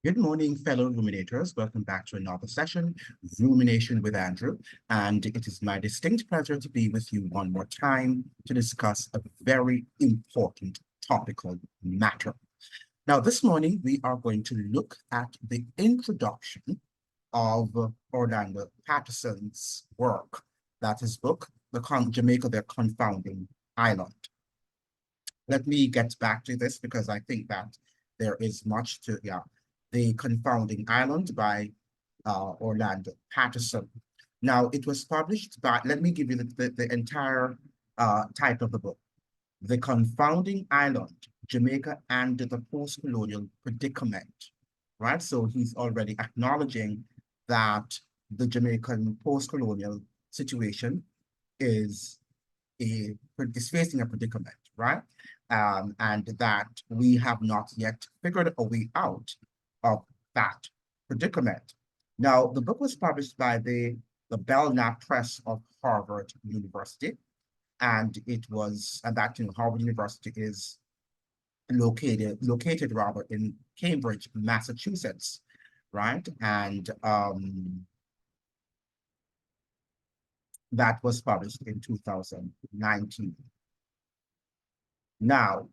Good morning, fellow ruminators. Welcome back to another session, Rumination with Andrew. And it is my distinct pleasure to be with you one more time to discuss a very important topical matter. Now, this morning, we are going to look at the introduction of Orlando Patterson's work. That is book, Jamaica, the Confounding Island. Let me get back to this because I think that there is much to, The Confounding Island by Orlando Patterson. Now, it was published by, let me give you the entire title of the book. The Confounding Island, Jamaica and the Postcolonial Predicament, right? So he's already acknowledging that the Jamaican postcolonial situation is facing a predicament, right? And that we have not yet figured a way out of that predicament. Now, the book was published by the Belknap Press of Harvard University, and Harvard University is located rather in Cambridge, Massachusetts, right? And that was published in 2019. Now,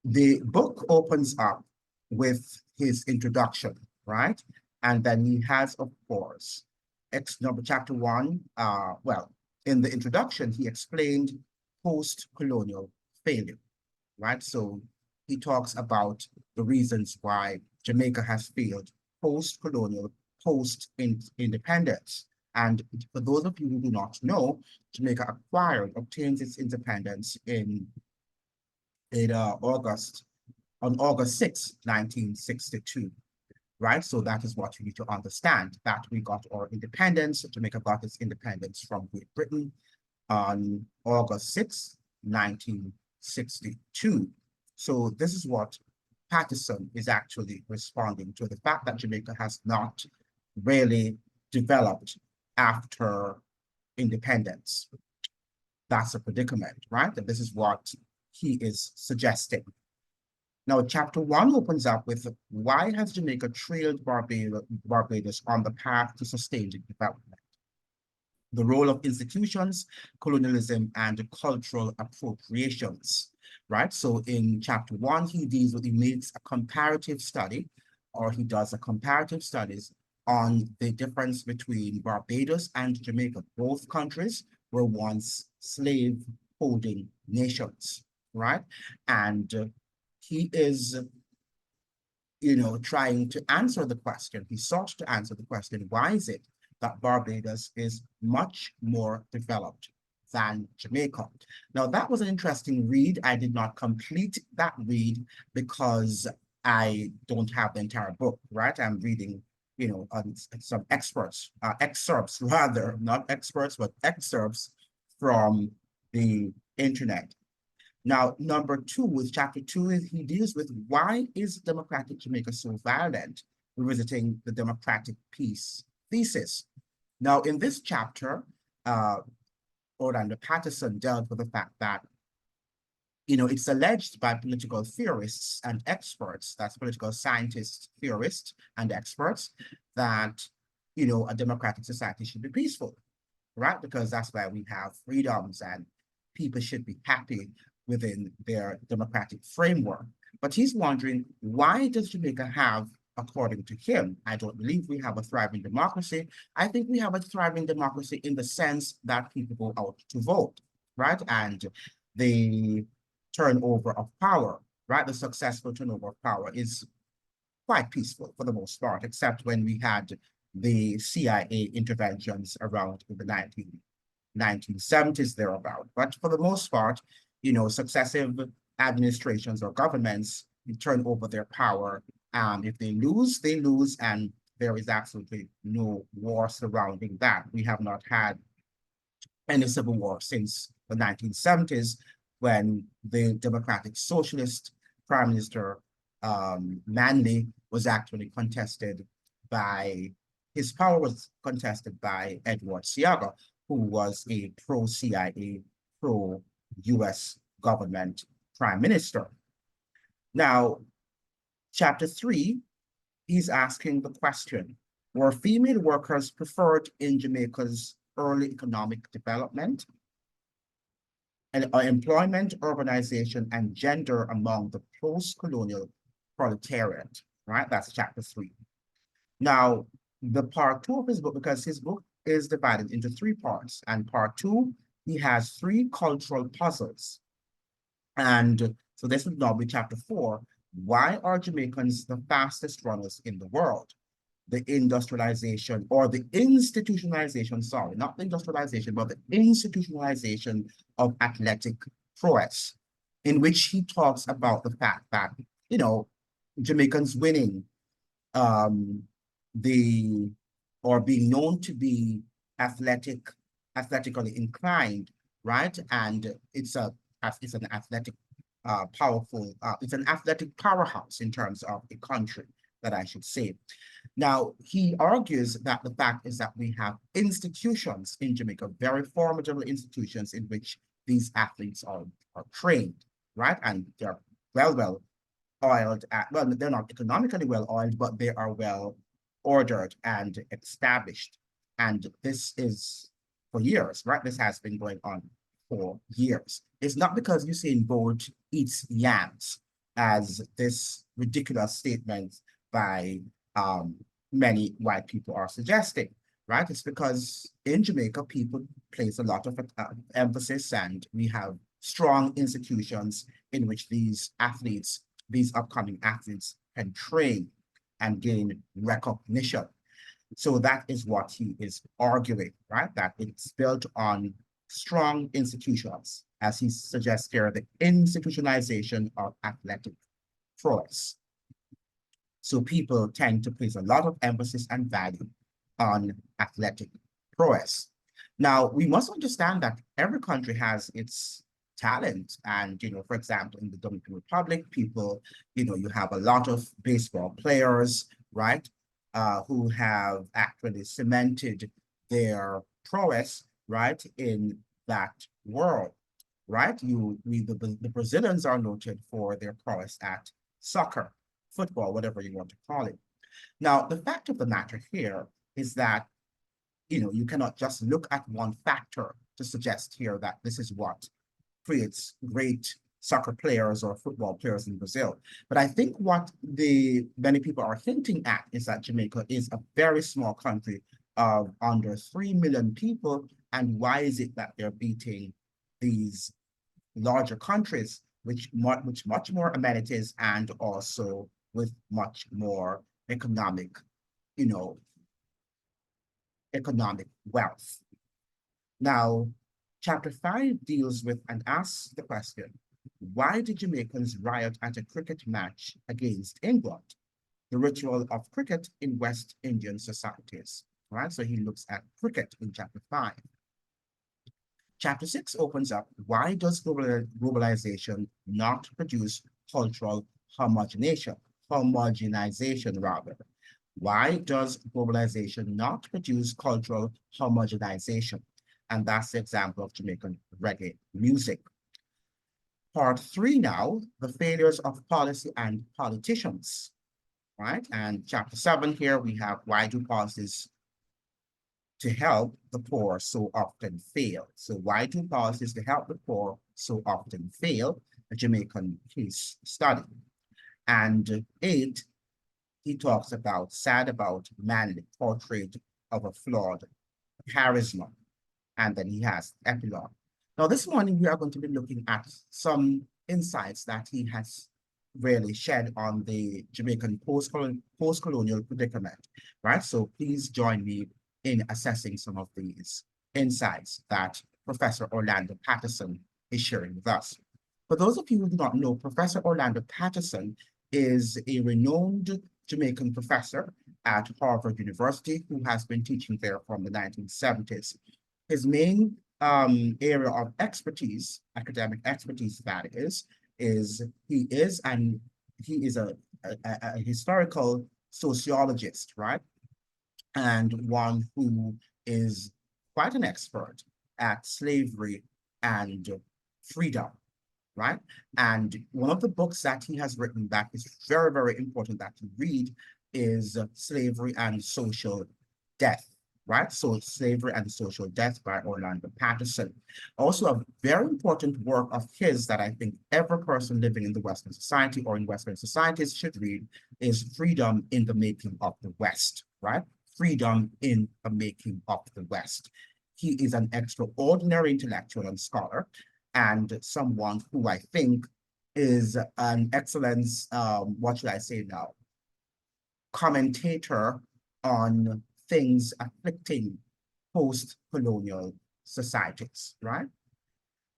the book opens up with his introduction, right? And then he has, of course, chapter one, in the introduction, he explained post-colonial failure, right? So he talks about the reasons why Jamaica has failed post-colonial, post-independence. And for those of you who do not know, Jamaica obtains its independence on August 6, 1962, right? So that is what you need to understand, that we got our independence. Jamaica got its independence from Great Britain on August 6, 1962. So this is what Patterson is actually responding to, the fact that Jamaica has not really developed after independence. That's a predicament, right? And this is what he is suggesting. Now, chapter one opens up with why has Jamaica trailed Barbados on the path to sustained development? The role of institutions, colonialism, and cultural appropriations, right? So in chapter one, he makes a comparative study, or he does a comparative studies on the difference between Barbados and Jamaica. Both countries were once slave-holding nations, right? And he is, trying to answer the question. He sought to answer the question, why is it that Barbados is much more developed than Jamaica? Now, that was an interesting read. I did not complete that read because I don't have the entire book, right? I'm reading, some excerpts rather, not experts, but excerpts from the internet. Now, number two, with chapter two, he deals with why is democratic Jamaica so violent, revisiting the democratic peace thesis. Now, in this chapter, Orlando Patterson dealt with the fact that, it's alleged by political theorists and experts, that's political scientists, theorists, and experts, that, a democratic society should be peaceful, right? Because that's why we have freedoms and people should be happy within their democratic framework. But he's wondering, why does Jamaica have, according to him, I don't believe we have a thriving democracy. I think we have a thriving democracy in the sense that people go out to vote, right? And the turnover of power, right? The successful turnover of power is quite peaceful for the most part, except when we had the CIA interventions around in the 1970s thereabout. But for the most part, successive administrations or governments turn over their power. If they lose, and there is absolutely no war surrounding that. We have not had any civil war since the 1970s, when the Democratic Socialist Prime Minister Manley was actually his power was contested by Edward Seaga, who was a pro-CIA, pro-US government prime minister. Now, Chapter 3, he's asking the question, were female workers preferred in Jamaica's early economic development and employment, urbanization, and gender among the post-colonial proletariat, right? That's chapter 3. Now, the part 2 of his book, because his book is divided into 3 parts, and part 2, he has 3 cultural puzzles. And so this would now be chapter 4. Why are Jamaicans the fastest runners in the world? The industrialization or the institutionalization, sorry, not the industrialization, but the institutionalization of athletic prowess, in which he talks about the fact that, you know, Jamaicans winning the or being known to be athletically inclined, right? And it's an athletic powerful, it's an athletic powerhouse in terms of a country, that I should say. Now, he argues that the fact is that we have institutions in Jamaica, very formidable institutions in which these athletes are trained, right? And they're well oiled, well, they're not economically well oiled, but they are well ordered and established. And this is for years, right? This has been going on for years. It's not because Usain Bolt eats yams, as this ridiculous statement by many white people are suggesting, right? It's because in Jamaica, people place a lot of emphasis, and we have strong institutions in which these athletes, these upcoming athletes, can train and gain recognition. So that is what he is arguing, right? That it's built on strong institutions, as he suggests here, the institutionalization of athletic prowess. So people tend to place a lot of emphasis and value on athletic prowess. Now, we must understand that every country has its talent. And, you know, for example, in the Dominican Republic, people, you know, you have a lot of baseball players, right, who have actually cemented their prowess, right, in that world, right? The Brazilians are noted for their prowess at soccer, football, whatever you want to call it. Now, the fact of the matter here is that, you know, you cannot just look at one factor to suggest here that this is what creates great soccer players or football players in Brazil. But I think what many people are hinting at is that Jamaica is a very small country of under 3 million people. And why is it that they're beating these larger countries, which much more amenities and also with much more economic, you know, economic wealth? Now, chapter 5 deals with and asks the question, why did Jamaicans riot at a cricket match against England? The ritual of cricket in West Indian societies, right? So he looks at cricket in chapter 5. Chapter 6 opens up, why does globalization not produce cultural homogenization rather? Why does globalization not produce cultural homogenization? And that's the example of Jamaican reggae music. Part 3 now, the failures of policy and politicians, right? And chapter 7 here, we have why do policies to help the poor so often fail? So why do policies to help the poor so often fail? A Jamaican case study. And 8, he talks about sad about manly portrait of a flawed charisma. And then he has epilogue. Now, this morning, we are going to be looking at some insights that he has really shed on the Jamaican post-colonial predicament, right? So please join me in assessing some of these insights that Professor Orlando Patterson is sharing with us. For those of you who do not know, Professor Orlando Patterson is a renowned Jamaican professor at Harvard University who has been teaching there from the 1970s. His main area of expertise, academic expertise that is he is a historical sociologist, right? And one who is quite an expert at slavery and freedom. right? And one of the books that he has written that is very, very important that you read is Slavery and Social Death, right? So Slavery and Social Death by Orlando Patterson. Also a very important work of his that I think every person living in the Western society or in Western societies should read is Freedom in the Making of the West, right? Freedom in the Making of the West. He is an extraordinary intellectual and scholar, and someone who I think is an excellent, what should I say now, commentator on things afflicting post-colonial societies, right?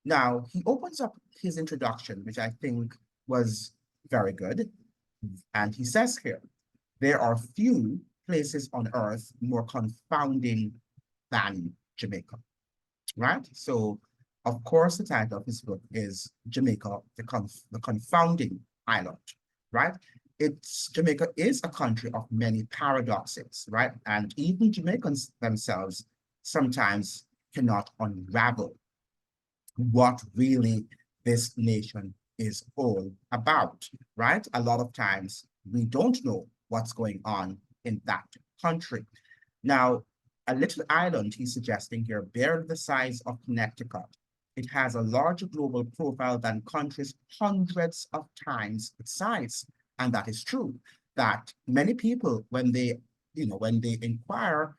Now, he opens up his introduction, which I think was very good. And he says here, there are few places on earth more confounding than Jamaica, right? So, of course, the title of his book is Jamaica, the Confounding Island, right? Jamaica is a country of many paradoxes, right? And even Jamaicans themselves sometimes cannot unravel what really this nation is all about, right? A lot of times we don't know what's going on in that country. Now, a little island he's suggesting here, barely the size of Connecticut. It has a larger global profile than countries hundreds of times its size. And that is true, that many people, when they inquire,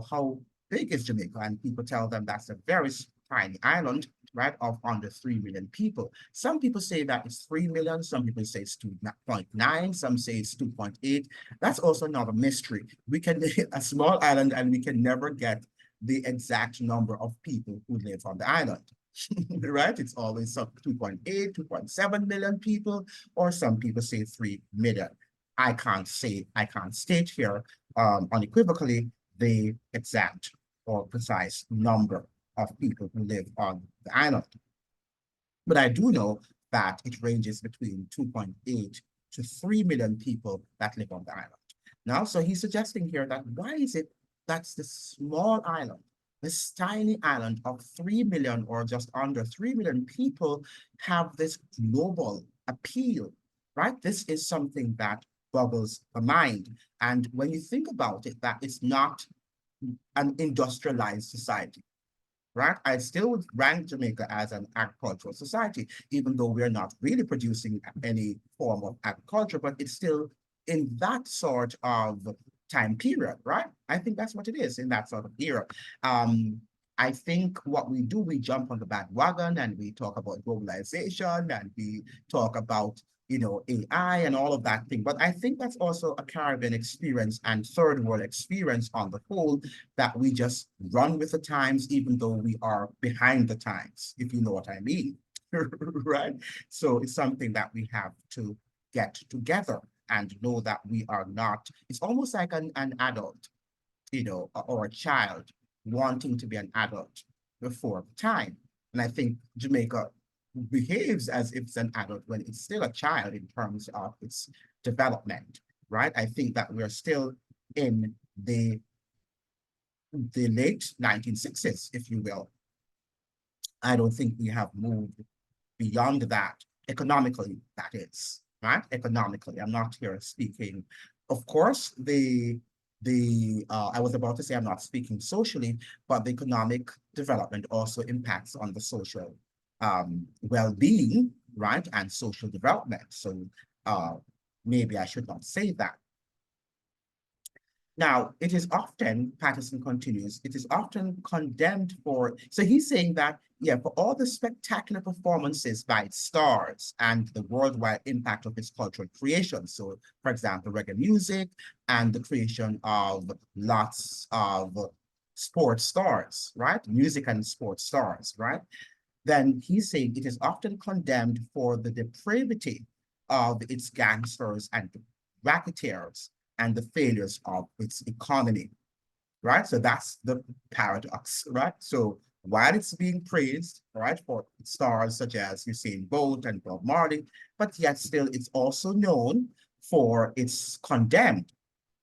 how big is Jamaica? And people tell them that's a very tiny island, right, of under 3 million people. Some people say that it's 3 million, some people say it's 2.9, some say it's 2.8. That's also not a mystery. We can, a small island, and we can never get the exact number of people who live on the island. Right? It's always 2.8, 2.7 million people, or some people say 3 million. I can't state here unequivocally the exact or precise number of people who live on the island. But I do know that it ranges between 2.8 to 3 million people that live on the island. Now, so he's suggesting here that why is it that's this small island, this tiny island of 3 million or just under 3 million people have this global appeal, right? This is something that boggles the mind. And when you think about it, that it's not an industrialized society, right? I still would rank Jamaica as an agricultural society, even though we're not really producing any form of agriculture, but it's still in that sort of time period, right? I think that's what it is in that sort of era. I think what we do, we jump on the bandwagon and we talk about globalization and we talk about AI and all of that thing. But I think that's also a Caribbean experience and third world experience on the whole, that we just run with the times, even though we are behind the times, if you know what I mean, right? So it's something that we have to get together and know that we are not, it's almost like an adult, or a child wanting to be an adult before time. And I think Jamaica behaves as if it's an adult when it's still a child in terms of its development, right? I think that we're still in the late 1960s, if you will. I don't think we have moved beyond that, economically, that is, right? Economically, I'm not here speaking. Of course, I was about to say I'm not speaking socially, but the economic development also impacts on the social well-being, right, and social development. So maybe I should not say that. Now, it is often, Patterson continues, it is often condemned for, so he's saying that, yeah, for all the spectacular performances by its stars and the worldwide impact of its cultural creation. So, for example, reggae music and the creation of lots of sports stars, right? Music and sports stars, right? Then he's saying it is often condemned for the depravity of its gangsters and racketeers and the failures of its economy, right? So that's the paradox, right? So while it's being praised, right, for stars such as Usain Bolt and Bob Marley, but yet still it's also known for its condemned,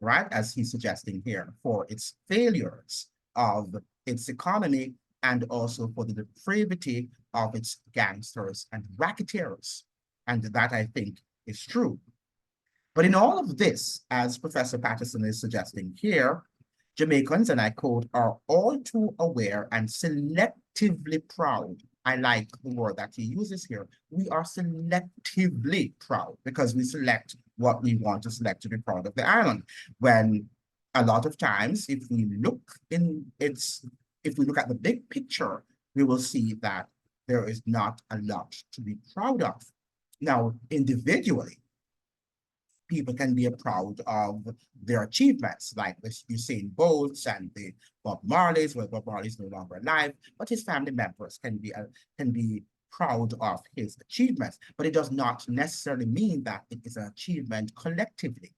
right, as he's suggesting here, for its failures of its economy and also for the depravity of its gangsters and racketeers. And that, I think, is true. But in all of this, as Professor Patterson is suggesting here, Jamaicans, and I quote, are all too aware and selectively proud. I like the word that he uses here. We are selectively proud because we select what we want to select to be proud of the island. When a lot of times, if we look at the big picture, we will see that there is not a lot to be proud of. Now, individually, people can be proud of their achievements, like the Usain Bolts and the Bob Marley's. Well, Bob Marley's no longer alive, but his family members can be proud of his achievements. But it does not necessarily mean that it is an achievement collectively,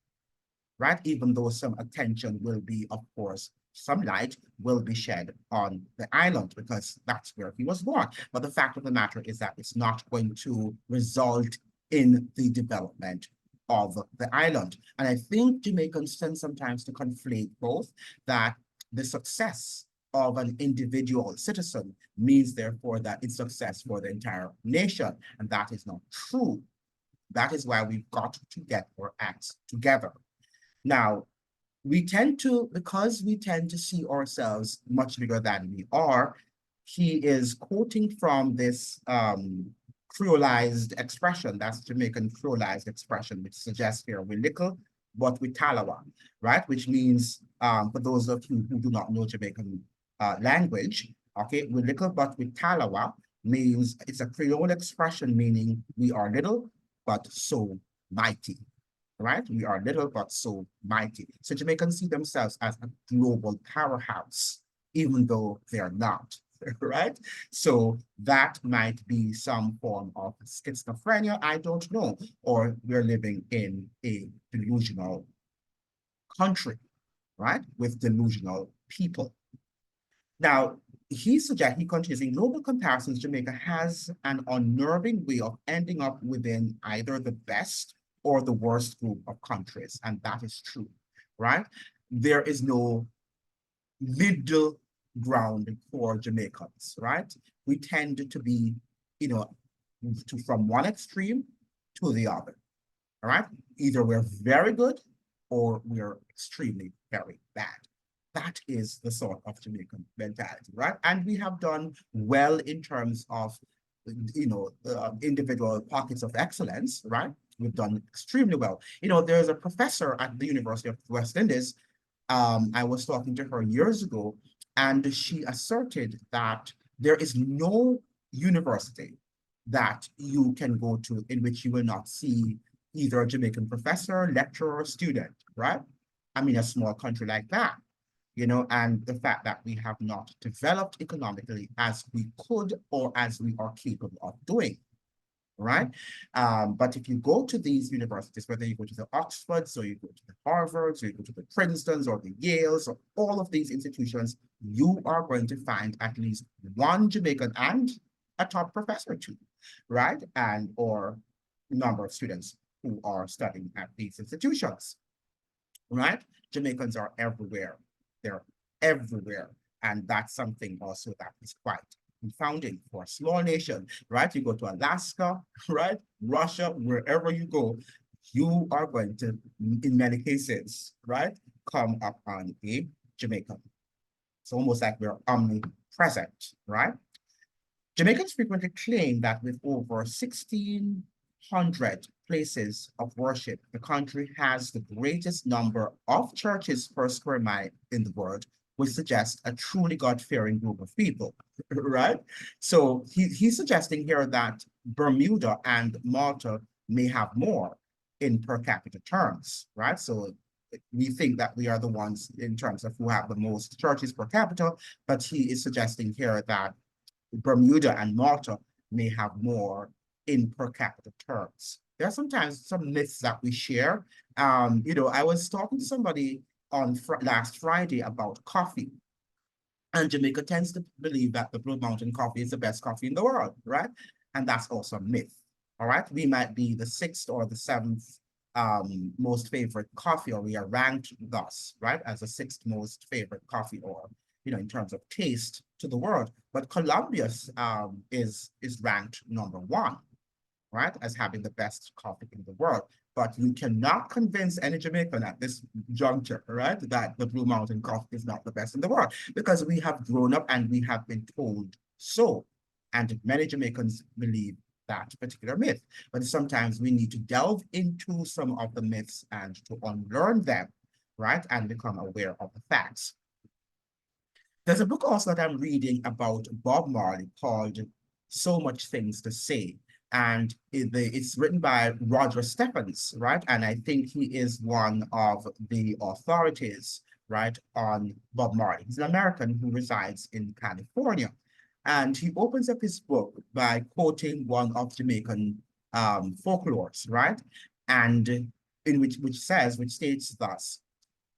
right? Even though some attention will be, of course, some light will be shed on the island because that's where he was born. But the fact of the matter is that it's not going to result in the development of the island. And I think Jamaicans tend sometimes to conflate both, that the success of an individual citizen means therefore that it's success for the entire nation. And that is not true. That is why we've got to get our acts together. Now, because we tend to see ourselves much bigger than we are, he is quoting from this creolized expression, that's Jamaican creolized expression, which suggests here, we little, but we talawa, right? Which means, for those of you who do not know Jamaican language, okay, we little, but we talawa means, it's a Creole expression meaning we are little, but so mighty, right? We are little, but so mighty. So Jamaicans see themselves as a global powerhouse, even though they are not. Right? So that might be some form of schizophrenia, I don't know, or we're living in a delusional country, right? With delusional people. Now, he continues, in global comparisons, Jamaica has an unnerving way of ending up within either the best or the worst group of countries, and that is true, right? There is no middle ground for Jamaicans, right? We tend to be, from one extreme to the other, all right? Either we're very good or we're extremely very bad. That is the sort of Jamaican mentality, right? And we have done well in terms of, individual pockets of excellence, right? We've done extremely well. There's a professor at the University of the West Indies. I was talking to her years ago, and she asserted that there is no university that you can go to in which you will not see either a Jamaican professor, lecturer, or student, right? I mean, a small country like that, and the fact that we have not developed economically as we could or as we are capable of doing, right? But if you go to these universities, whether you go to the Oxfords or you go to the Harvards or you go to the Princetons or the Yales or all of these institutions, you are going to find at least one Jamaican and a top professor too, right? Or number of students who are studying at these institutions, right? Jamaicans are everywhere. They're everywhere. And that's something also that is quite confounding for a small nation, right? You go to Alaska, right? Russia, wherever you go, you are going to, in many cases, right, come up on a Jamaican. It's almost like we're omnipresent, right? Jamaicans frequently claim that with over 1,600 places of worship, the country has the greatest number of churches per square mile in the world, which suggests a truly God-fearing group of people, right? So he's suggesting here that Bermuda and Malta may have more in per capita terms, right? So we think that we are the ones in terms of who have the most churches per capita, but he is suggesting here that Bermuda and Malta may have more in per capita terms. There are sometimes some myths that we share. I was talking to somebody on last Friday about coffee. And Jamaica tends to believe that the Blue Mountain coffee is the best coffee in the world, right? And that's also a myth, all right? We might be the 6th or the 7th most favorite coffee, or we are ranked thus, right? As the 6th most favorite coffee, or, in terms of taste to the world. But Colombia is ranked #1, right, as having the best coffee in the world. But you cannot convince any Jamaican at this juncture, right, that the Blue Mountain coffee is not the best in the world, because we have grown up and we have been told so. And many Jamaicans believe that particular myth. But sometimes we need to delve into some of the myths and to unlearn them, right, and become aware of the facts. There's a book also that I'm reading about Bob Marley called So Much Things to Say. And it's written by Roger Stephens, right? And I think he is one of the authorities, right, on Bob Marley. He's an American who resides in California. And he opens up his book by quoting one of Jamaican folklores, right? And in which states thus,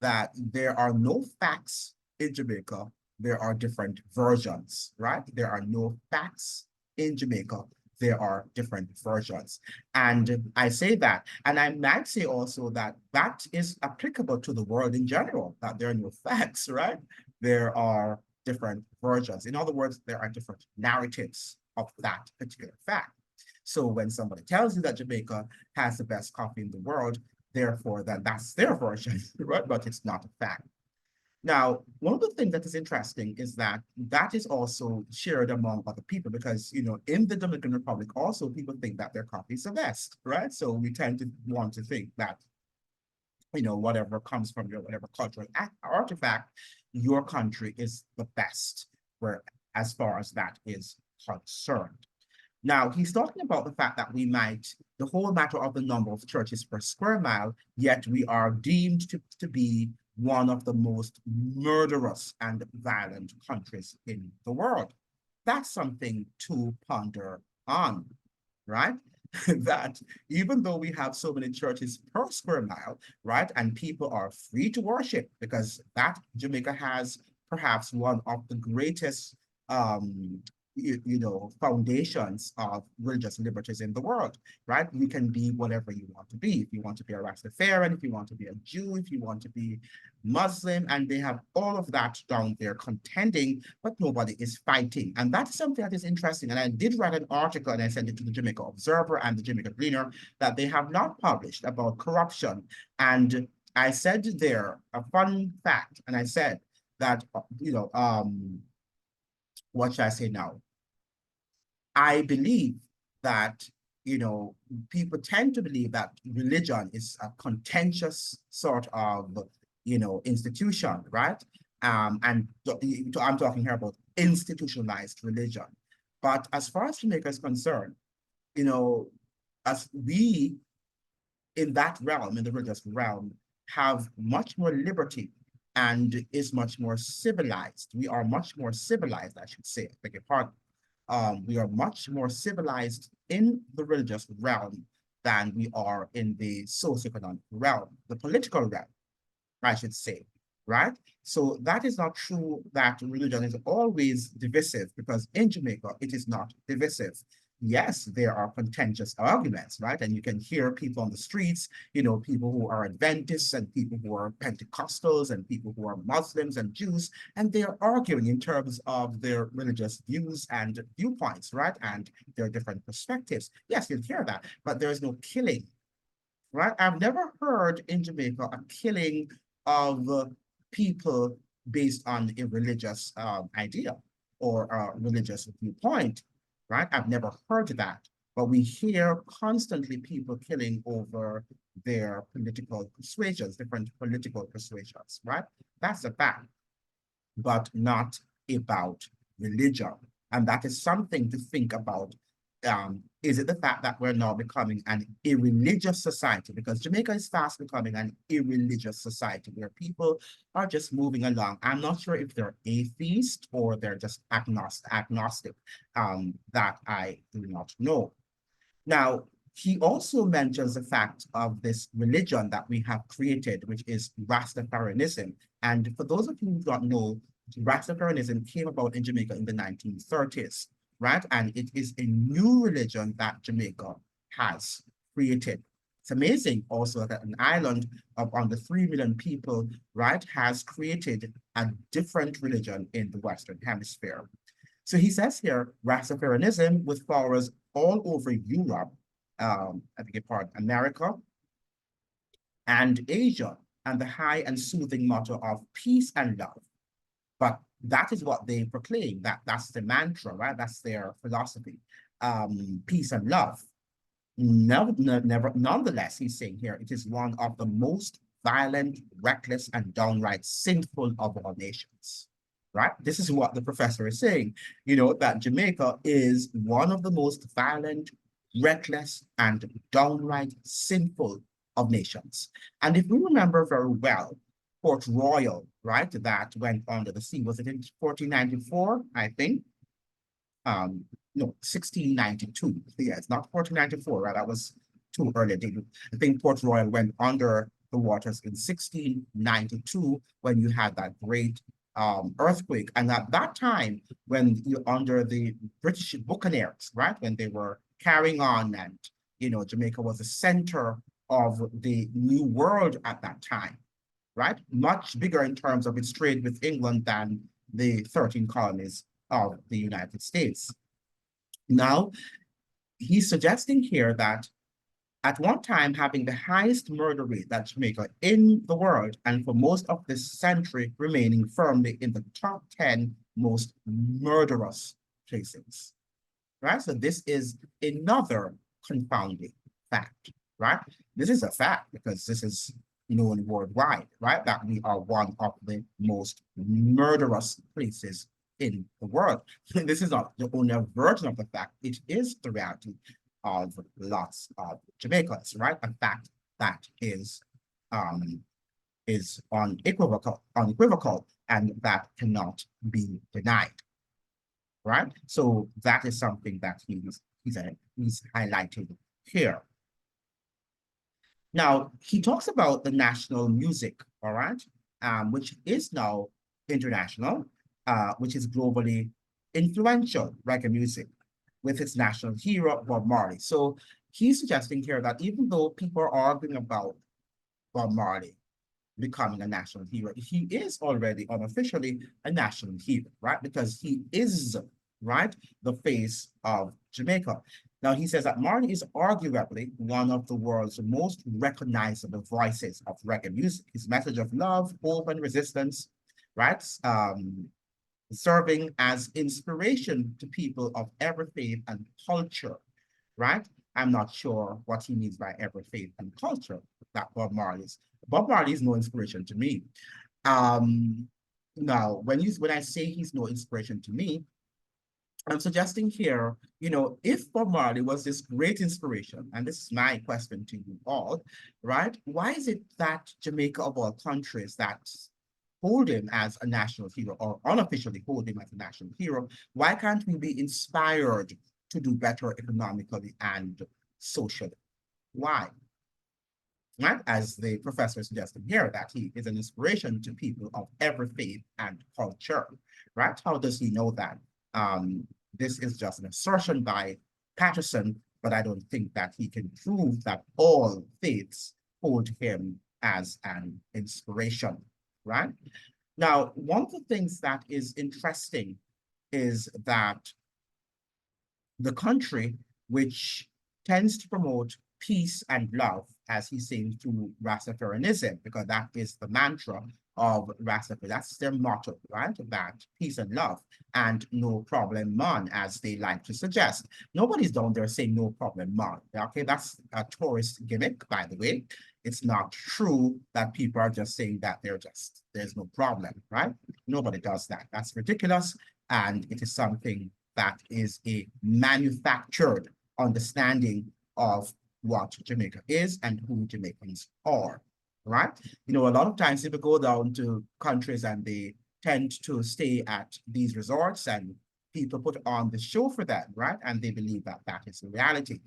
that there are no facts in Jamaica, there are different versions, right? There are no facts in Jamaica, there are different versions. And I say that, and I might say also that that is applicable to the world in general, that there are no facts, right? There are different versions. In other words, there are different narratives of that particular fact. So when somebody tells you that Jamaica has the best coffee in the world, therefore then that's their version, right? But it's not a fact. Now, one of the things that is interesting is that that is also shared among other people because, in the Dominican Republic, also people think that their coffee is the best, right? So we tend to want to think that, whatever comes from your whatever cultural artifact, your country is the best, where as far as that is concerned. Now, he's talking about the fact that the whole matter of the number of churches per square mile, yet we are deemed to be one of the most murderous and violent countries in the world. That's something to ponder on, right? That even though we have so many churches per square mile, right, and people are free to worship, because that Jamaica has perhaps one of the greatest foundations of religious liberties in the world, right? You can be whatever you want to be. If you want to be a Rastafarian, if you want to be a Jew, if you want to be Muslim, and they have all of that down there contending, but nobody is fighting. And that's something that is interesting. And I did write an article and I sent it to the Jamaica Observer and the Jamaica Gleaner that they have not published about corruption. And I said there a fun fact, and I said that, what should I say now? I believe that, people tend to believe that religion is a contentious sort of, institution, right? And I'm talking here about institutionalized religion. But as far as Jamaica is concerned, as we in that realm, in the religious realm, have much more liberty and is much more civilized. We are much more civilized, I should say, beg your pardon. We are much more civilized in the religious realm than we are in the socioeconomic realm, the political realm, I should say, right? So that is not true that religion is always divisive, because in Jamaica, it is not divisive. Yes, there are contentious arguments, right? And you can hear people on the streets, people who are Adventists and people who are Pentecostals and people who are Muslims and Jews, and they're arguing in terms of their religious views and viewpoints, right? And their different perspectives. Yes, you'll hear that, but there is no killing, right? I've never heard in Jamaica a killing of people based on a religious idea or a religious viewpoint, right? I've never heard that, but we hear constantly people killing over their political persuasions, different political persuasions, right? That's a fact, but not about religion. And that is something to think about. Is it the fact that we're now becoming an irreligious society? Because Jamaica is fast becoming an irreligious society where people are just moving along. I'm not sure if they're atheist or they're just agnostic. That I do not know. Now, he also mentions the fact of this religion that we have created, which is Rastafarianism. And for those of you who don't know, Rastafarianism came about in Jamaica in the 1930s, right? And it is a new religion that Jamaica has created. It's amazing also that an island of under 3 million people, right, has created a different religion in the Western Hemisphere. So he says here, Rastafarianism with followers all over Europe, I beg your pardon, America and Asia, and the high and soothing motto of peace and love. But that is what they proclaim, that's the mantra, right? That's their philosophy, peace and love. Nonetheless, he's saying here, it is one of the most violent, reckless, and downright sinful of all nations, right? This is what the professor is saying, that Jamaica is one of the most violent, reckless, and downright sinful of nations. And if we remember very well, Port Royal, right, that went under the sea, was it in 1494, I think? No, 1692. Yeah, it's not 1494, right? That was too early. I think Port Royal went under the waters in 1692 when you had that great earthquake. And at that time, when you're under the British buccaneers, right, when they were carrying on and, Jamaica was the center of the New World at that time, right? Much bigger in terms of its trade with England than the 13 colonies of the United States. Now, he's suggesting here that at one time having the highest murder rate that Jamaica in the world, and for most of this century remaining firmly in the top 10 most murderous places, right? So this is another confounding fact, right? This is a fact because this is known worldwide, right? That we are one of the most murderous places in the world. This is not the only version of the fact, it is the reality of lots of Jamaicans, right? A fact that is unequivocal, and that cannot be denied, right? So that is something that he's highlighting here. Now, he talks about the national music, all right, which is now international, which is globally influential reggae music with its national hero, Bob Marley. So he's suggesting here that even though people are arguing about Bob Marley becoming a national hero, he is already unofficially a national hero, right? Because he is, right, the face of Jamaica. Now, he says that Marley is arguably one of the world's most recognizable voices of reggae music. His message of love, hope, and resistance, right, serving as inspiration to people of every faith and culture, right? I'm not sure what he means by every faith and culture that Bob Marley is. Bob Marley is no inspiration to me. Now, when I say he's no inspiration to me, I'm suggesting here, if Bob Marley was this great inspiration, and this is my question to you all, right? Why is it that Jamaica, of all countries that hold him as a national hero or unofficially hold him as a national hero, why can't we be inspired to do better economically and socially? Why? Right? As the professor suggested here, that he is an inspiration to people of every faith and culture, right? How does he know that? This is just an assertion by Patterson, but I don't think that he can prove that all faiths hold him as an inspiration, right? Now, one of the things that is interesting is that the country which tends to promote peace and love, as he's saying, through Rastafarianism, because that is the mantra of Rastafari. That's their motto, right? That peace and love and no problem man, as they like to suggest. Nobody's down there saying no problem man. Okay, that's a tourist gimmick, by the way. It's not true that people are just saying that there's no problem, right? Nobody does that. That's ridiculous. And it is something that is a manufactured understanding of what Jamaica is and who Jamaicans are, right? A lot of times people go down to countries and they tend to stay at these resorts and people put on the show for them, right? And they believe that that is the reality,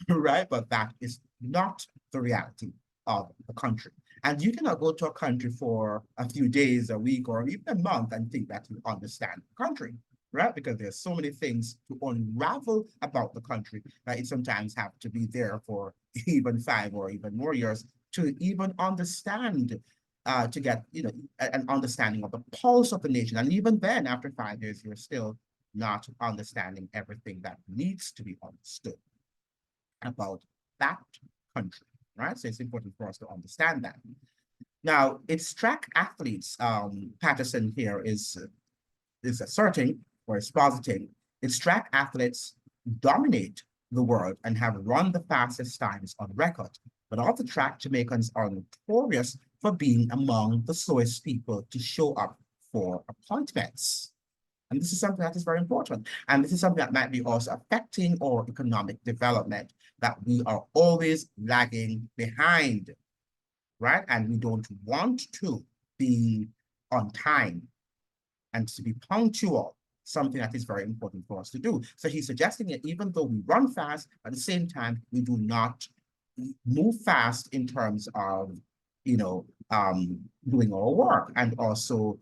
right? But that is not the reality of the country. And you cannot go to a country for a few days, a week, or even a month and think that you understand the country. right? Because there's so many things to unravel about the country that it sometimes have to be there for even 5 or even more years to even understand, to get, an understanding of the pulse of the nation. And even then, after 5 years, you're still not understanding everything that needs to be understood about that country, right? So it's important for us to understand that. Now, its track athletes, Patterson here is asserting or is positing, its track athletes dominate the world and have run the fastest times on record. But off the track, Jamaicans are notorious for being among the slowest people to show up for appointments. And this is something that is very important. And this is something that might be also affecting our economic development, that we are always lagging behind, right? And we don't want to be on time and to be punctual, something that is very important for us to do. So he's suggesting that even though we run fast, at the same time, we do not move fast in terms of, doing our work and also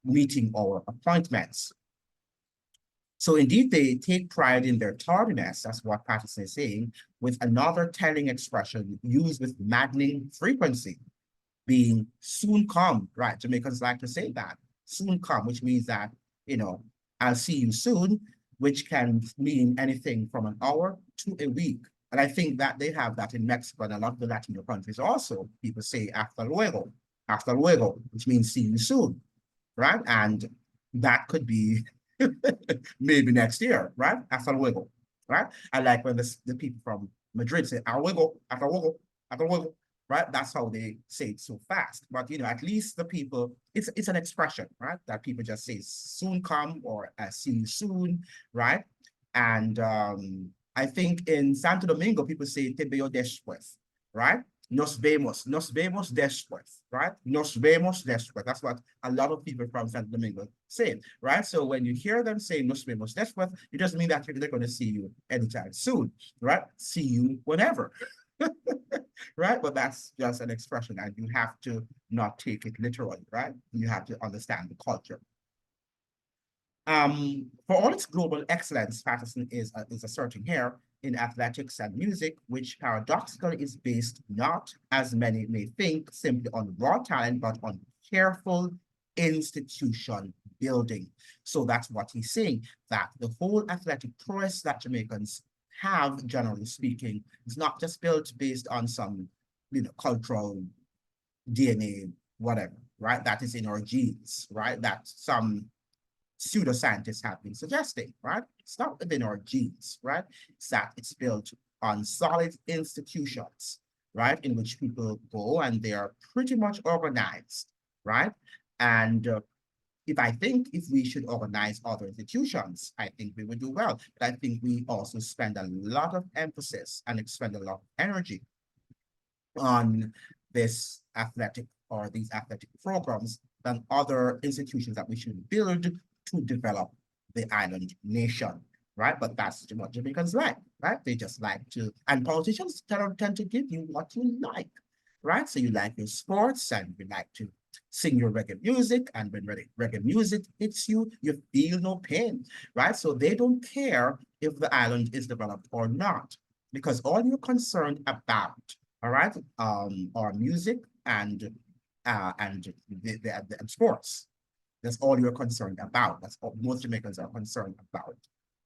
meeting our appointments. So indeed, they take pride in their tardiness, that's what Patterson is saying, with another telling expression used with maddening frequency, being soon come, right? Jamaicans like to say that, soon come, which means that, I'll see you soon, which can mean anything from an hour to a week. And I think that they have that in Mexico and a lot of the Latino countries also. People say hasta luego, which means see you soon, right? And that could be maybe next year, right? Hasta luego, right? I like when the people from Madrid say hasta luego, right? That's how they say it so fast. But, at least the people, it's an expression, right? That people just say soon come or see you soon, right? And I think in Santo Domingo, people say te veo después, right? Nos vemos después, right? Nos vemos después. That's what a lot of people from Santo Domingo say, right? So when you hear them say nos vemos después, it doesn't mean that they're going to see you anytime soon, right? See you whenever, right? But that's just an expression, and you have to not take it literally, right? You have to understand the culture. For all its global excellence, Patterson is asserting here in athletics and music, which paradoxically is based not, as many may think, simply on raw talent, but on careful institution building. So that's what he's saying, that the whole athletic prowess that Jamaicans have, generally speaking, is not just built based on some, cultural DNA, whatever, right? That is in our genes, right? That some pseudoscientists have been suggesting, right? It's not within our genes, right? It's that it's built on solid institutions, right? In which people go and they are pretty much organized, right? And if we should organize other institutions, I think we would do well. But I think we also spend a lot of emphasis and expend a lot of energy on this athletic or these athletic programs than other institutions that we should build to develop the island nation, right? But that's what Jamaicans like, right? They just like to, and politicians tend to give you what you like, right? So you like your sports and you like to sing your reggae music, and when reggae music hits you, you feel no pain, right? So they don't care if the island is developed or not, because all you're concerned about, all right, are music and and sports. That's all you're concerned about. That's all most Jamaicans are concerned about.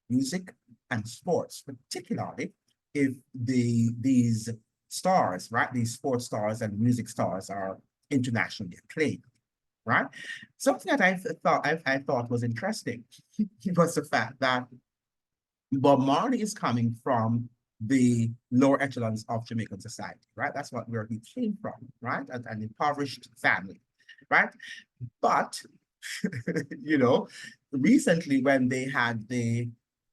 Music and sports, particularly if these stars, right, these sports stars and music stars are internationally acclaimed, right? Something that I thought was interesting was the fact that Bob Marley is coming from the lower echelons of Jamaican society, right? That's where he came from, right? An impoverished family, right? But recently when they had the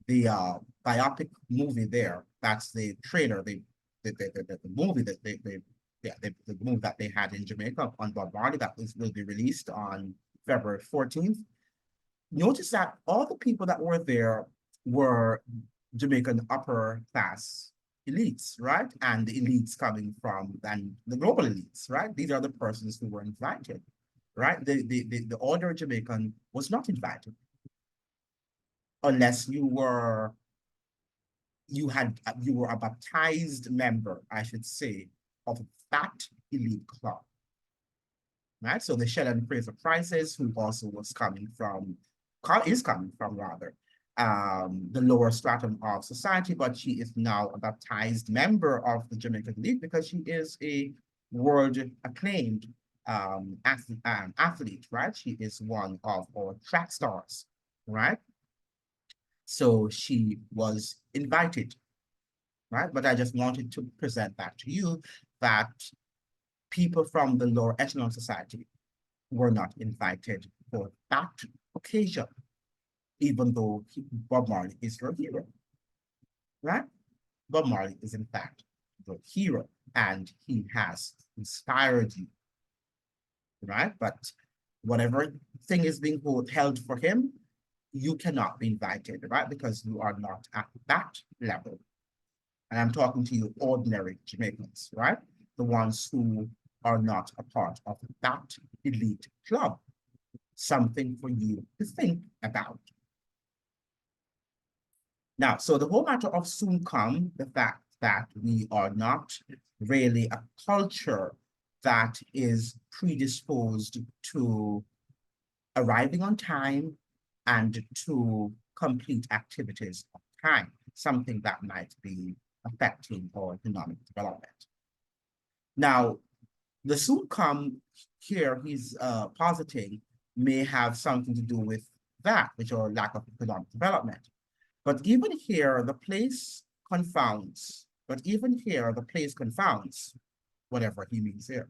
biopic movie there, that's the trailer, the movie that the movie that they had in Jamaica on Bob Marley that will be released on February 14th. Notice that all the people that were there were Jamaican upper class elites, right? And the elites coming from and the global elites, right? These are the persons who were invited, right? The ordinary Jamaican was not invited, unless you were a baptized member, I should say, of that elite club. Right? So the Sheldon Fraser Prices, who also was is coming from rather, the lower stratum of society, but she is now a baptized member of the Jamaican League because she is a world acclaimed athlete, right? She is one of our track stars, right? So she was invited, right? But I just wanted to present that to you, that people from the lower echelon society were not invited for that occasion, even though Bob Marley is your hero, right? Bob Marley is in fact the hero, and he has inspired you, right? But whatever thing is being held for him, you cannot be invited, right? Because you are not at that level. And I'm talking to you ordinary Jamaicans, right? The ones who are not a part of that elite club. Something for you to think about. Now, so the whole matter of soon come, the fact that we are not really a culture that is predisposed to arriving on time and to complete activities on time, something that might be affecting our economic development. Now, the soon come here he's positing may have something to do with that, which or lack of economic development. But even here, the place confounds. But even here, the place confounds, whatever he means here.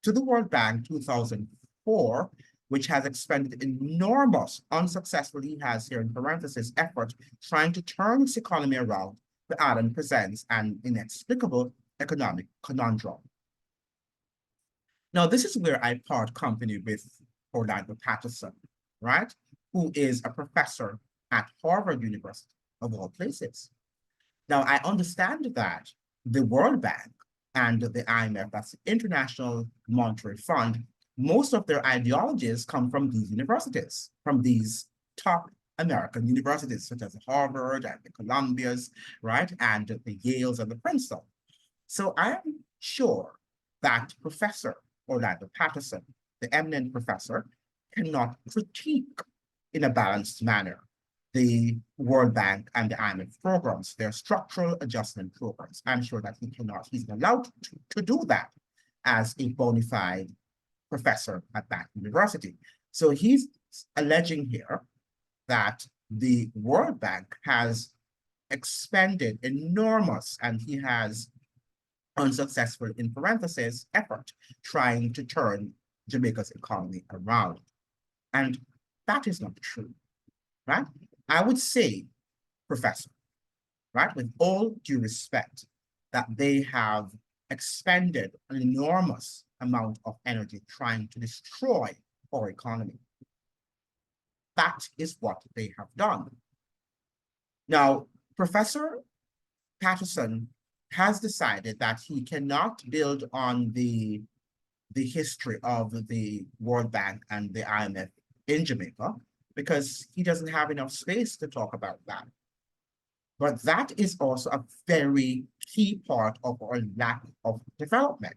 To the World Bank 2004, which has expended enormous, unsuccessfully has here in parentheses, effort trying to turn its economy around, the island presents an inexplicable economic conundrum. Now, this is where I part company with Orlando Patterson, right? Who is a professor at Harvard University, of all places. Now, I understand that the World Bank and the IMF, that's the International Monetary Fund, most of their ideologies come from these universities, from these top American universities, such as Harvard and the Columbias, right? And the Yales and the Princeton. So I am sure that Professor Orlando Patterson, the eminent professor, cannot critique in a balanced manner the World Bank and the IMF programs, their structural adjustment programs. I'm sure that he's allowed to do that as a bona fide professor at that university. So he's alleging here that the World Bank has expended enormous, and he has unsuccessful, in parentheses, effort trying to turn Jamaica's economy around. And that is not true, right? I would say, Professor, right, with all due respect, that they have expended an enormous amount of energy trying to destroy our economy. That is what they have done. Now, Professor Patterson has decided that he cannot build on the history of the World Bank and the IMF in Jamaica because he doesn't have enough space to talk about that. But that is also a very key part of our lack of development.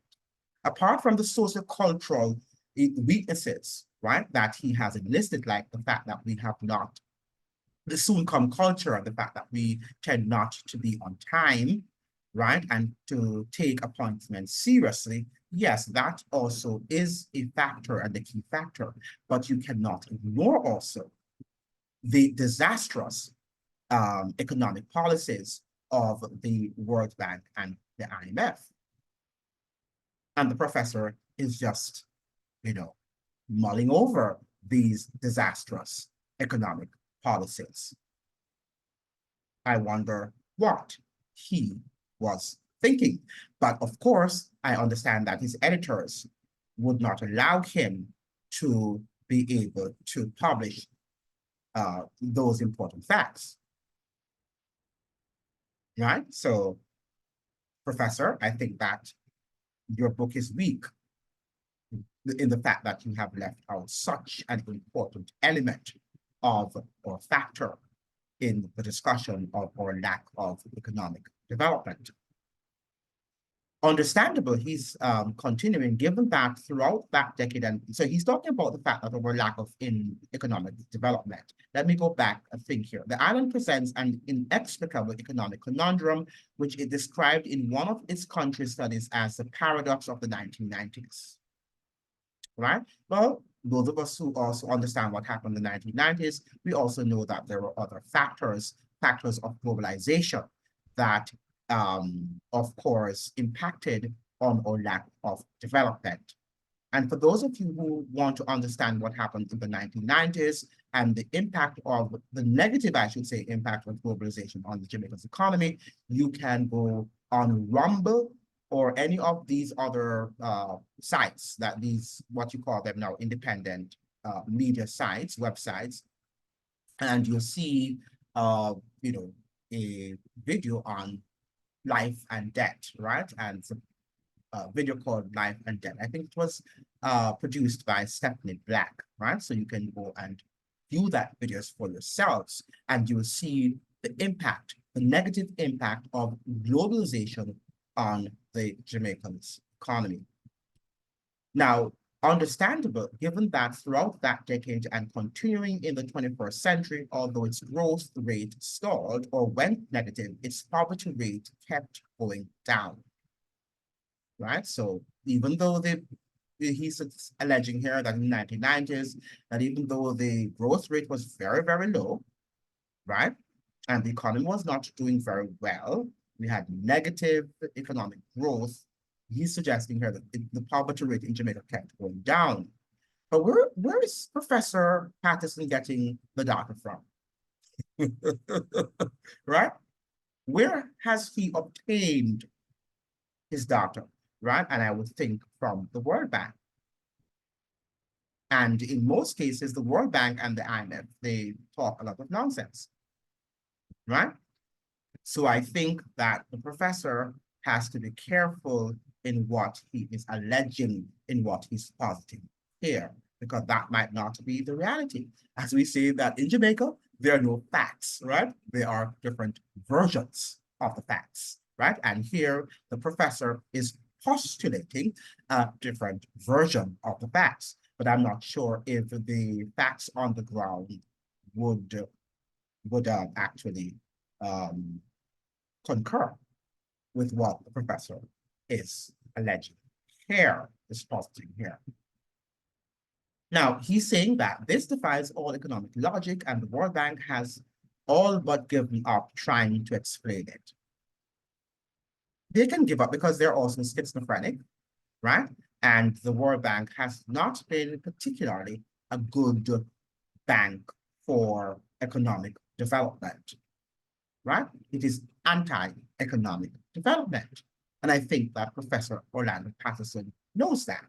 Apart from the socio-cultural weaknesses, right, that he has enlisted, like the fact that we have not, the soon-come culture, and the fact that we tend not to be on time, right, and to take appointments seriously, yes, that also is a factor and a key factor, but you cannot ignore also the disastrous economic policies of the World Bank and the IMF. And the professor is just, mulling over these disastrous economic policies. I wonder what he was thinking. But of course, I understand that his editors would not allow him to be able to publish those important facts. Right? So, Professor, I think that your book is weak in the fact that you have left out such an important element of or factor in the discussion of our lack of economic development. Understandable, he's continuing, given that throughout that decade, and so he's talking about the fact that there were lack of economic development. Let me go back a thing here. The island presents an inexplicable economic conundrum, which it described in one of its country studies as the paradox of the 1990s. Right? Well, those of us who also understand what happened in the 1990s, we also know that there were other factors of globalization that of course, impacted on our lack of development. And for those of you who want to understand what happened in the 1990s and the impact of the negative, I should say, impact of globalization on the Jamaican's economy, you can go on Rumble or any of these other sites that these, what you call them now, independent media sites, websites, and you'll see, you know, a video on life and debt, right? And it's a video called Life and Debt. I think it was produced by Stephanie Black, right? So you can go and view that videos for yourselves, and you will see the impact, the negative impact of globalization on the Jamaican's economy. Now, understandable, given that throughout that decade and continuing in the 21st century, although its growth rate stalled or went negative, its poverty rate kept going down, right? So even though he's alleging here that in the 1990s, that even though the growth rate was very, very low, right? And the economy was not doing very well, we had negative economic growth. He's suggesting here that the poverty rate in Jamaica kept going down. But where is Professor Patterson getting the data from? Right? Where has he obtained his data? Right? And I would think from the World Bank. And in most cases, the World Bank and the IMF, they talk a lot of nonsense. Right? So I think that the professor has to be careful in what he is alleging, in what he's positing here, because that might not be the reality. As we say that in Jamaica, there are no facts, right? There are different versions of the facts, right? And here, the professor is postulating a different version of the facts, but I'm not sure if the facts on the ground would actually concur with what the professor is alleging here, is positing here. Now, he's saying that this defies all economic logic and the World Bank has all but given up trying to explain it. They can give up because they're also schizophrenic, right? And the World Bank has not been particularly a good bank for economic development, right? It is anti-economic development. And I think that Professor Orlando Patterson knows that.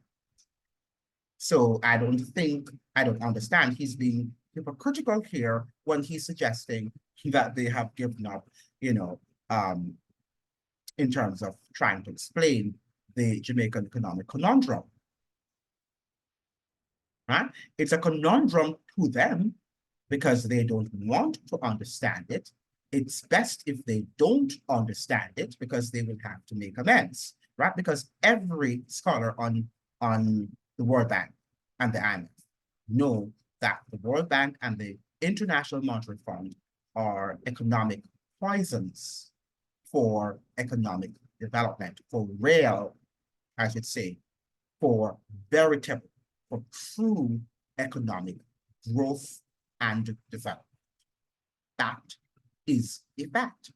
So I don't understand. He's being hypocritical here when he's suggesting that they have given up, you know, in terms of trying to explain the Jamaican economic conundrum. Right? It's a conundrum to them because they don't want to understand it. It's best if they don't understand it because they will have to make amends, right? Because every scholar on the World Bank and the IMF know that the World Bank and the International Monetary Fund are economic poisons for economic development, for real, I should say, for veritable, for true economic growth and development. That is a fact.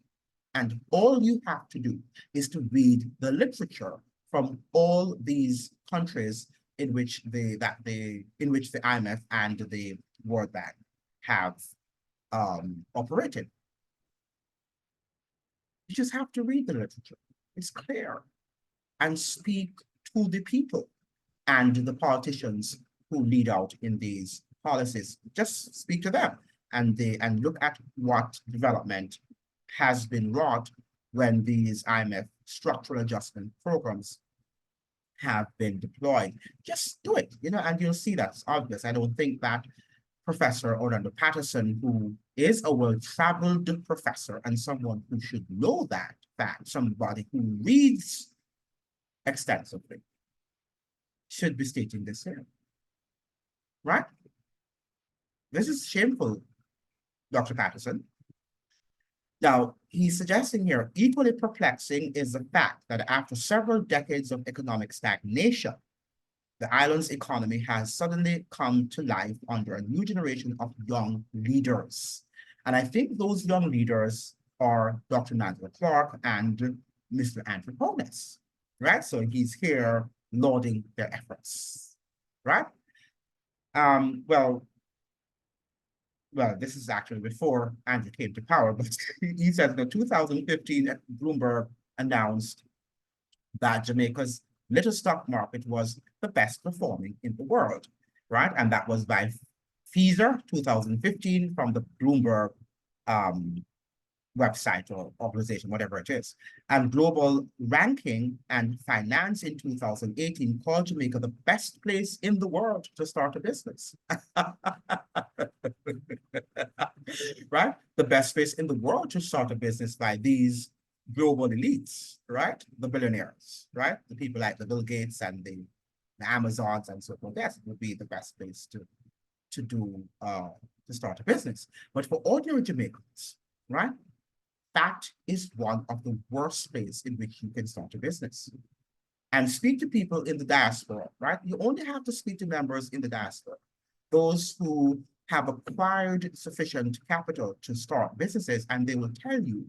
And all you have to do is to read the literature from all these countries in which the IMF and the World Bank have operated. You just have to read the literature. It's clear. And speak to the people and the politicians who lead out in these policies. Just speak to them and look at what development has been wrought when these IMF structural adjustment programs have been deployed. Just do it, you know, and you'll see that's obvious. I don't think that Professor Orlando Patterson, who is a well-traveled professor and someone who should know that fact, somebody who reads extensively, should be stating this here, right? This is shameful, Dr. Patterson. Now, he's suggesting here, equally perplexing is the fact that after several decades of economic stagnation, the island's economy has suddenly come to life under a new generation of young leaders. And I think those young leaders are Dr. Nigel Clark and Mr. Andrew Holness, right? So he's here lauding their efforts, right? Well, this is actually before Andrew came to power, but he says in 2015, Bloomberg announced that Jamaica's little stock market was the best performing in the world, right? And that was by FISR 2015 from the Bloomberg website or organization, whatever it is. And Global Ranking and Finance in 2018 called Jamaica the best place in the world to start a business. Right? The best place in the world to start a business by these global elites, right? The billionaires, right? The people like the Bill Gates and the Amazons and so forth. Yes, it would be the best place to start a business. But for ordinary Jamaicans, right? That is one of the worst places in which you can start a business. And speak to people in the diaspora, right? You only have to speak to members in the diaspora, those who have acquired sufficient capital to start businesses, and they will tell you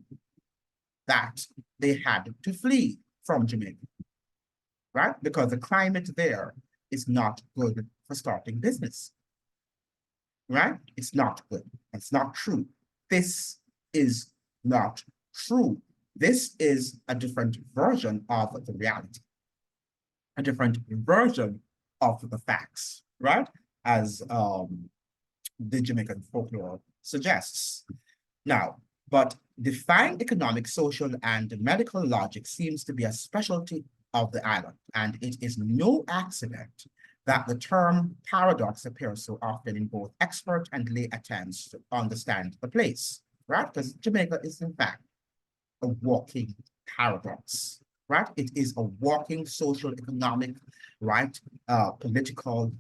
that they had to flee from Jamaica, right? Because the climate there is not good for starting business, right? It's not good. It's not true. This is not true. This is a different version of the reality, a different version of the facts, right? As the Jamaican folklore suggests. Now, but defying economic, social, and medical logic seems to be a specialty of the island, and it is no accident that the term paradox appears so often in both expert and lay attempts to understand the place, right? Because Jamaica is, in fact, a walking paradox, right? It is a walking social, economic, right, political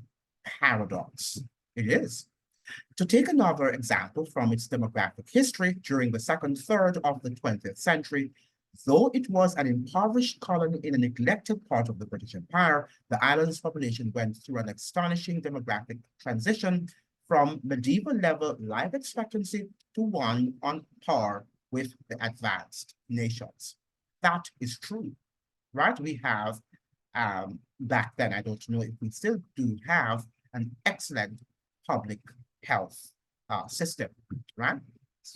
paradox. It is. To take another example from its demographic history, during the second third of the 20th century, though it was an impoverished colony in a neglected part of the British Empire, the island's population went through an astonishing demographic transition from medieval-level life expectancy to one on par with the advanced nations. That is true, right? We have, back then, I don't know if we still do have an excellent public health system, right?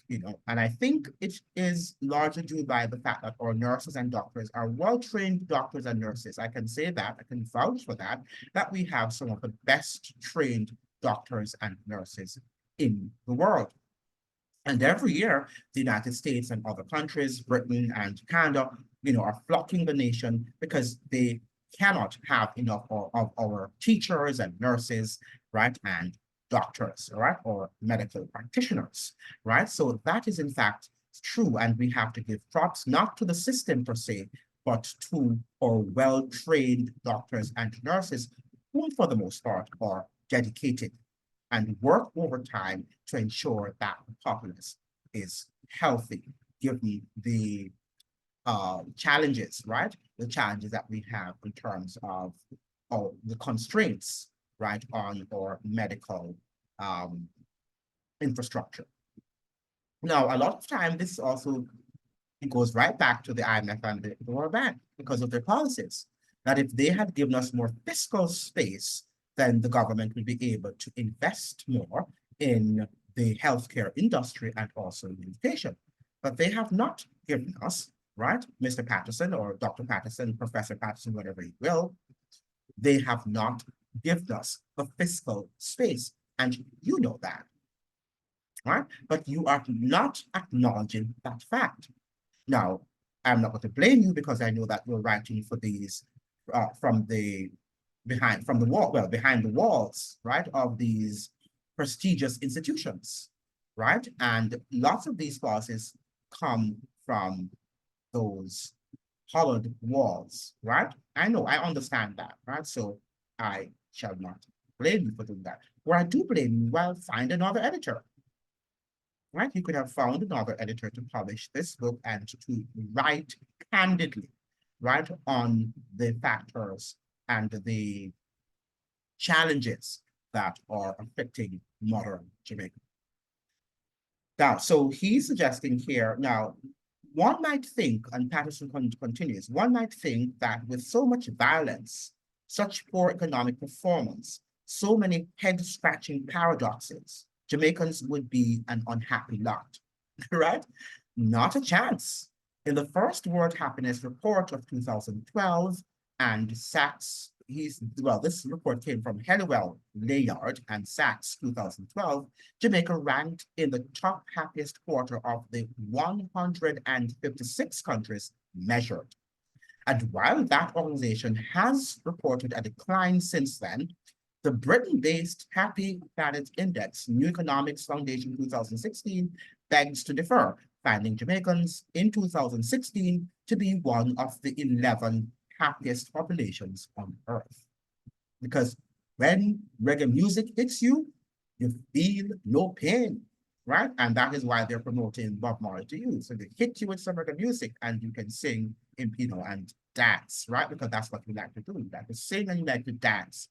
You know, and I think it is largely due by the fact that our nurses and doctors are well-trained doctors and nurses. I can say that, I can vouch for that, that we have some of the best trained doctors and nurses in the world. And every year, the United States and other countries, Britain and Canada, you know, are flocking the nation because they cannot have enough of our teachers and nurses, right, and doctors, right, or medical practitioners, right? So that is in fact true, and we have to give props not to the system per se, but to our well-trained doctors and nurses, who for the most part are dedicated and work overtime to ensure that the populace is healthy, given the challenges, right? The challenges that we have in terms of the constraints, right, on our medical infrastructure. Now, a lot of time, this also it goes right back to the IMF and the World Bank because of their policies, that if they had given us more fiscal space, then the government would be able to invest more in the healthcare industry and also in education. But they have not given us, right, Mr. Patterson or Dr. Patterson, Professor Patterson, whatever you will, they have not given us the fiscal space. And you know that, right? But you are not acknowledging that fact. Now, I'm not going to blame you because I know that you're writing for these behind the walls, right, of these prestigious institutions, right? And lots of these clauses come from those hollowed walls, right? I know, I understand that, right? So I shall not blame you for doing that. Where I do blame you, well, find another editor, right? You could have found another editor to publish this book and to write candidly, right, on the factors and the challenges that are affecting modern Jamaica. Now, so he's suggesting here, now, one might think, and Patterson continues, one might think that with so much violence, such poor economic performance, so many head-scratching paradoxes, Jamaicans would be an unhappy lot, right? Not a chance. In the first World Happiness Report of 2012, and Sachs, this report came from Helliwell, Layard, and Sachs 2012, Jamaica ranked in the top happiest quarter of the 156 countries measured. And while that organization has reported a decline since then, the Britain-based Happy Planet Index, New Economics Foundation 2016, begs to differ, finding Jamaicans in 2016 to be one of the 11 happiest populations on Earth. Because when reggae music hits you, you feel no pain, right? And that is why they're promoting Bob Marley to you. So they hit you with some reggae music and you can sing, and dance, right? Because that's what we like to do. You like to sing and you like to dance.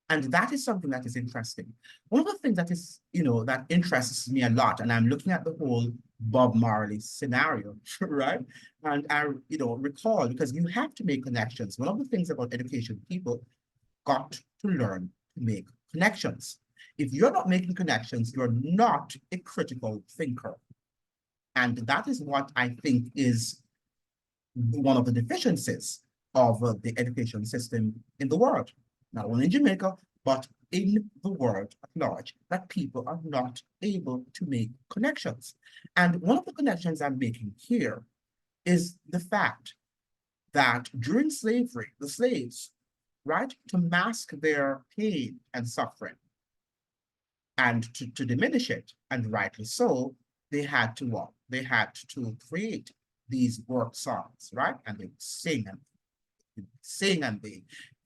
And that is something that is interesting. One of the things that is, that interests me a lot, and I'm looking at the whole Bob Marley scenario, right? And I, recall, because you have to make connections. One of the things about education, people got to learn to make connections. If you're not making connections, you're not a critical thinker. And that is what I think is one of the deficiencies of the education system in the world, not only in Jamaica, but in the world at large, that people are not able to make connections. And one of the connections I'm making here is the fact that during slavery, the slaves, right, to mask their pain and suffering and to diminish it, and rightly so, they had to what? They had to create these work songs, right? And they sing and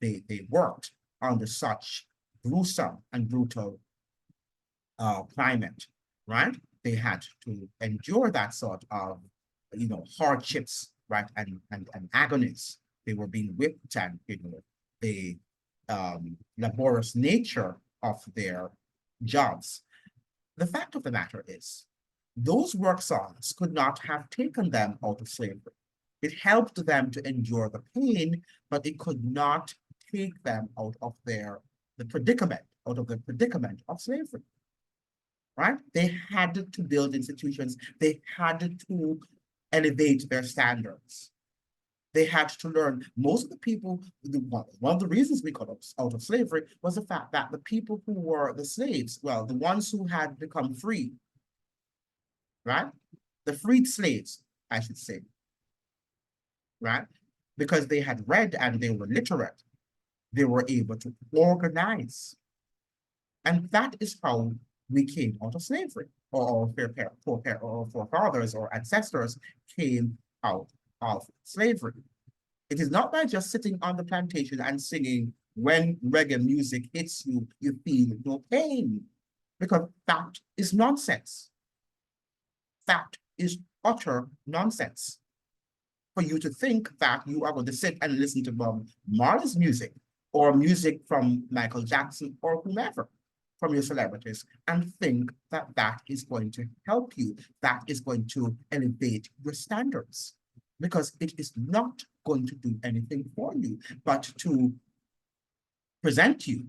they worked under such gruesome and brutal climate, right? They had to endure that sort of, hardships, right? And agonies. They were being whipped and, the laborious nature of their jobs. The fact of the matter is, those work songs could not have taken them out of slavery. It helped them to endure the pain, but it could not take them out of the predicament of slavery, right? They had to build institutions. They had to elevate their standards. They had to learn. Most of the people, one of the reasons we got out of slavery was the fact that the people who were the slaves, well, the ones who had become free, right? The freed slaves, I should say, right? Because they had read and they were literate, they were able to organize. And that is how we came out of slavery, or our forefathers or ancestors came out of slavery. It is not by just sitting on the plantation and singing, when reggae music hits you, you feel no pain, because that is nonsense. That is utter nonsense. For you to think that you are going to sit and listen to Bob Marley's music or music from Michael Jackson or whomever from your celebrities and think that that is going to help you, that is going to elevate your standards, because it is not going to do anything for you but to present you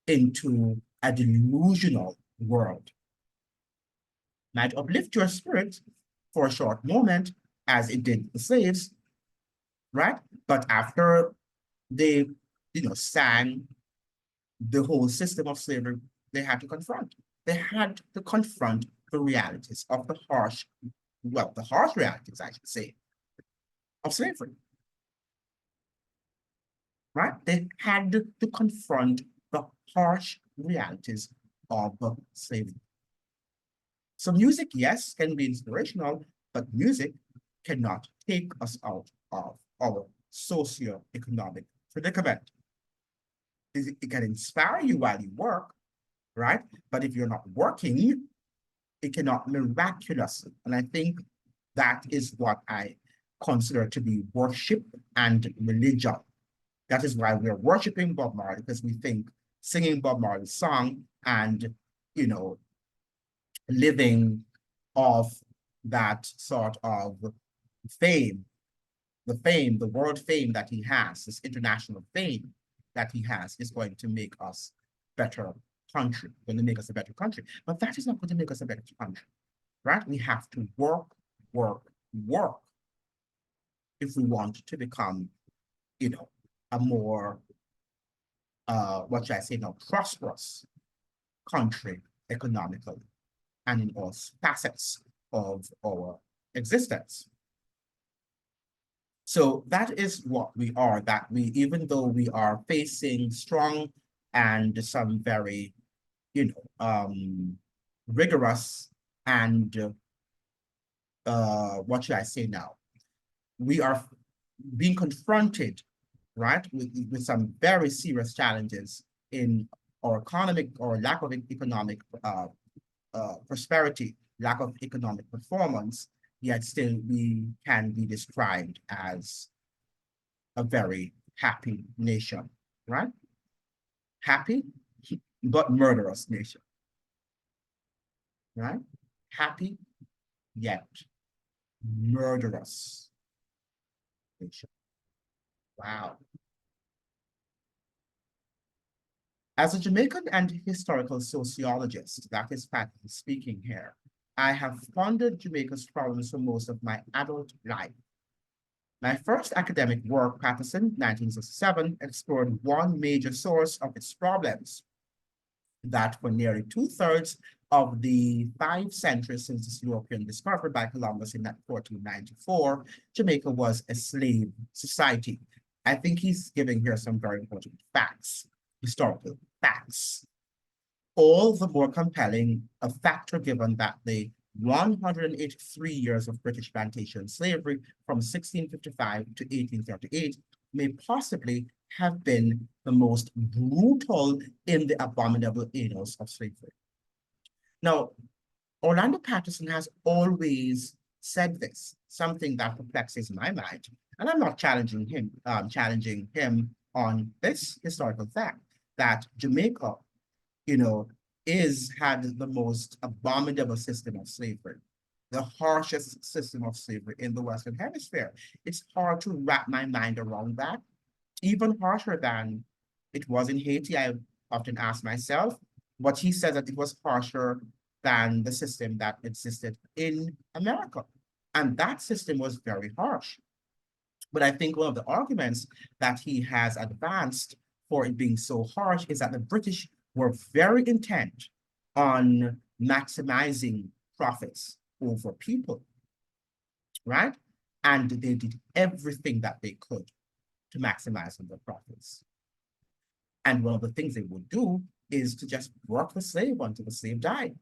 into a delusional world. Might uplift your spirit for a short moment, as it did the slaves, right? But after they, sang the whole system of slavery, they had to confront. They had to confront the realities of the harsh realities, I should say, of slavery, right? They had to confront the harsh realities of slavery. So music, yes, can be inspirational, but music cannot take us out of our socio-economic predicament. It can inspire you while you work, right? But if you're not working, it cannot miraculously. And I think that is what I consider to be worship and religion. That is why we're worshiping Bob Marley, because we think singing Bob Marley's song and, you know, living off that sort of fame, the world fame that he has, this international fame that he has, is going to make us better country, going to make us a better country. But that is not going to make us a better country, right? We have to work, work, work if we want to become, you know, a more, what should I say now, prosperous country economically and in all facets of our existence. So that is what we are, that we, even though we are facing strong and some very, you know, rigorous and, what should I say now? We are being confronted, right, with some very serious challenges in our economic or lack of economic prosperity, lack of economic performance, yet still we can be described as a very happy nation, right? Happy, but murderous nation, right? Happy, yet murderous nation. Wow. As a Jamaican and historical sociologist, that is Patterson speaking here, I have pondered Jamaica's problems for most of my adult life. My first academic work, Patterson, 1967, explored one major source of its problems, that for nearly two-thirds of the 5 centuries since its European discovery by Columbus in 1494, Jamaica was a slave society. I think he's giving here some very important facts, historical facts. All the more compelling a factor given that the 183 years of British plantation slavery from 1655 to 1838 may possibly have been the most brutal in the abominable annals of slavery. Now, Orlando Patterson has always said this, something that perplexes my mind, and I'm not challenging him on this historical fact that Jamaica, you know, had the most abominable system of slavery, the harshest system of slavery in the Western Hemisphere. It's hard to wrap my mind around that. Even harsher than it was in Haiti, I often ask myself, but he said that it was harsher than the system that existed in America. And that system was very harsh. But I think one of the arguments that he has advanced for it being so harsh is that the British were very intent on maximizing profits over people, right? And they did everything that they could to maximize on their profits. And one of the things they would do is to just work the slave until the slave died.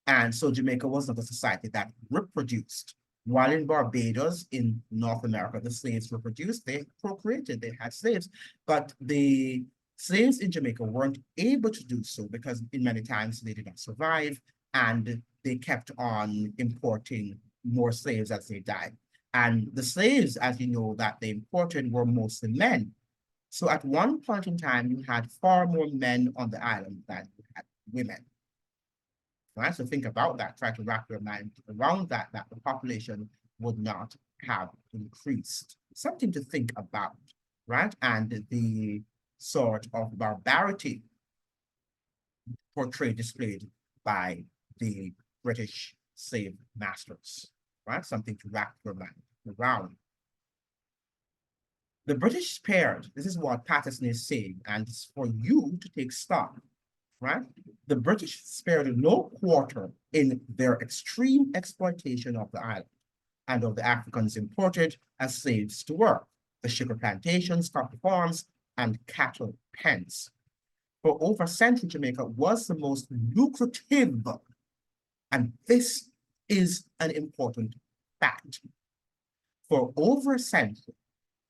And so Jamaica was not a society that reproduced. While in Barbados, in North America, the slaves reproduced, they procreated, they had slaves, but the slaves in Jamaica weren't able to do so because in many times they did not survive and they kept on importing more slaves as they died. And the slaves, as you know, that they imported were mostly men. So at one point in time, you had far more men on the island than you had women. Right? So think about that, try to wrap your mind around that the population would not have increased. Something to think about, right? And the sort of barbarity displayed by the British slave masters, right? Something to wrap your mind around. The British spared, this is what Patterson is saying, and it's for you to take stock, right? The British spared no quarter in their extreme exploitation of the island and of the Africans imported as slaves to work, the sugar plantations, coffee farms, and cattle pens. For over a century, Jamaica was the most lucrative, and this is an important fact. For over a century,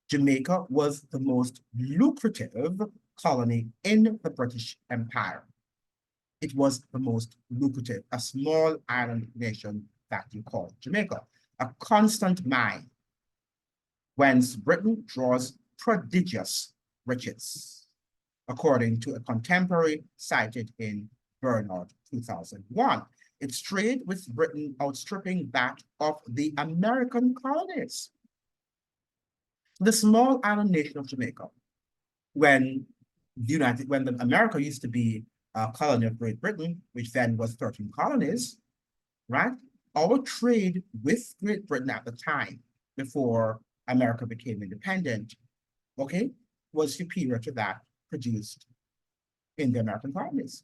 Jamaica was the most lucrative colony in the British Empire. It was the most lucrative, a small island nation that you call Jamaica, a constant mine, whence Britain draws prodigious riches, according to a contemporary cited in Bernard 2001. Its trade with Britain outstripping that of the American colonies. The small island nation of Jamaica, when America used to be a colony of Great Britain, which then was 13 colonies, right? Our trade with Great Britain at the time, before America became independent, okay, was superior to that produced in the American colonies.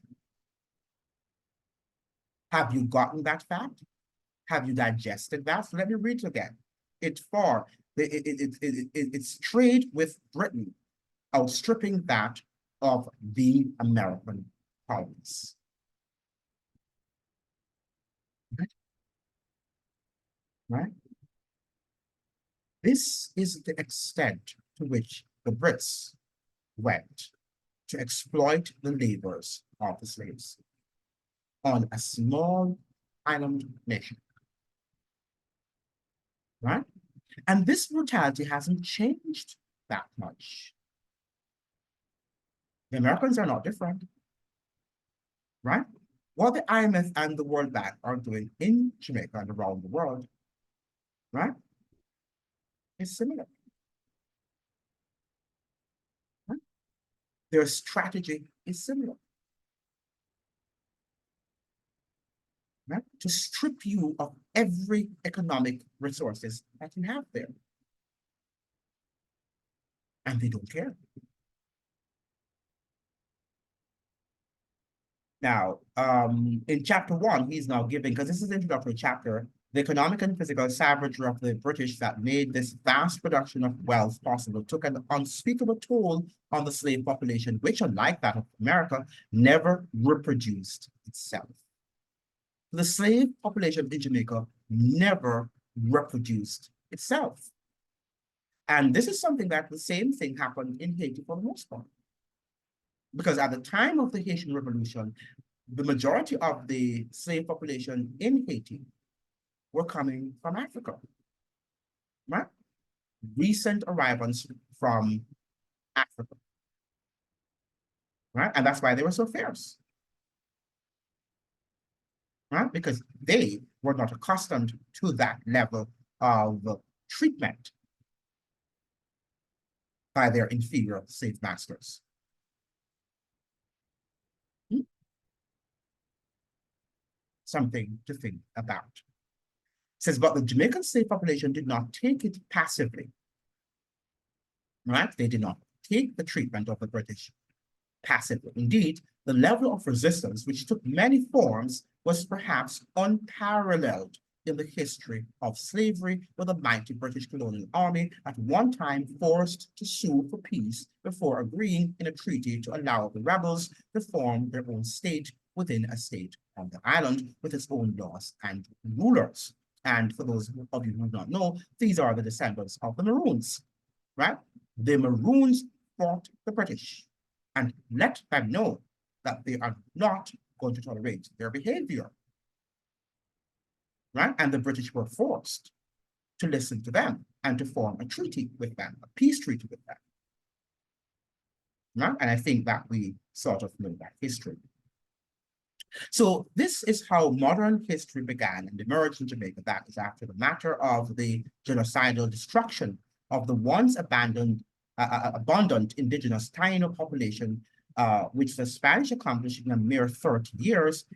Have you gotten that fact? Have you digested that? So let me read it again. It's trade with Britain outstripping that of the American colonies. Right? This is the extent to which the Brits went to exploit the labors of the slaves on a small island nation. Right? And this brutality hasn't changed that much. The Americans are not different. Right? What the IMF and the World Bank are doing in Jamaica and around the world, right, is similar. Right? Their strategy is similar. Right? To strip you of every economic resources that you have there. And they don't care. Now, in chapter 1, he's now giving, because this is the introductory chapter, the economic and physical savagery of the British that made this vast production of wealth possible took an unspeakable toll on the slave population, which, unlike that of America, never reproduced itself. The slave population in Jamaica never reproduced itself. And this is something that the same thing happened in Haiti for the most part. Because at the time of the Haitian Revolution, the majority of the slave population in Haiti were coming from Africa, right? Recent arrivals from Africa, right? And that's why they were so fierce, right? Because they were not accustomed to that level of treatment by their inferior slave masters. Something to think about. It says, but the Jamaican slave population did not take it passively, right? They did not take the treatment of the British passively. Indeed, the level of resistance, which took many forms, was perhaps unparalleled in the history of slavery, with a mighty British colonial army at one time forced to sue for peace before agreeing in a treaty to allow the rebels to form their own state within a state on the island with its own laws and rulers. And for those of you who do not know, these are the descendants of the Maroons, right? The Maroons fought the British and let them know that they are not going to tolerate their behavior, right? And the British were forced to listen to them and to form a treaty with them, a peace treaty with them, right? And I think that we sort of know that history. So this is how modern history began and emerged in Jamaica. That is after the matter of the genocidal destruction of the once abundant indigenous Taino population, which the Spanish accomplished in a mere 30 years.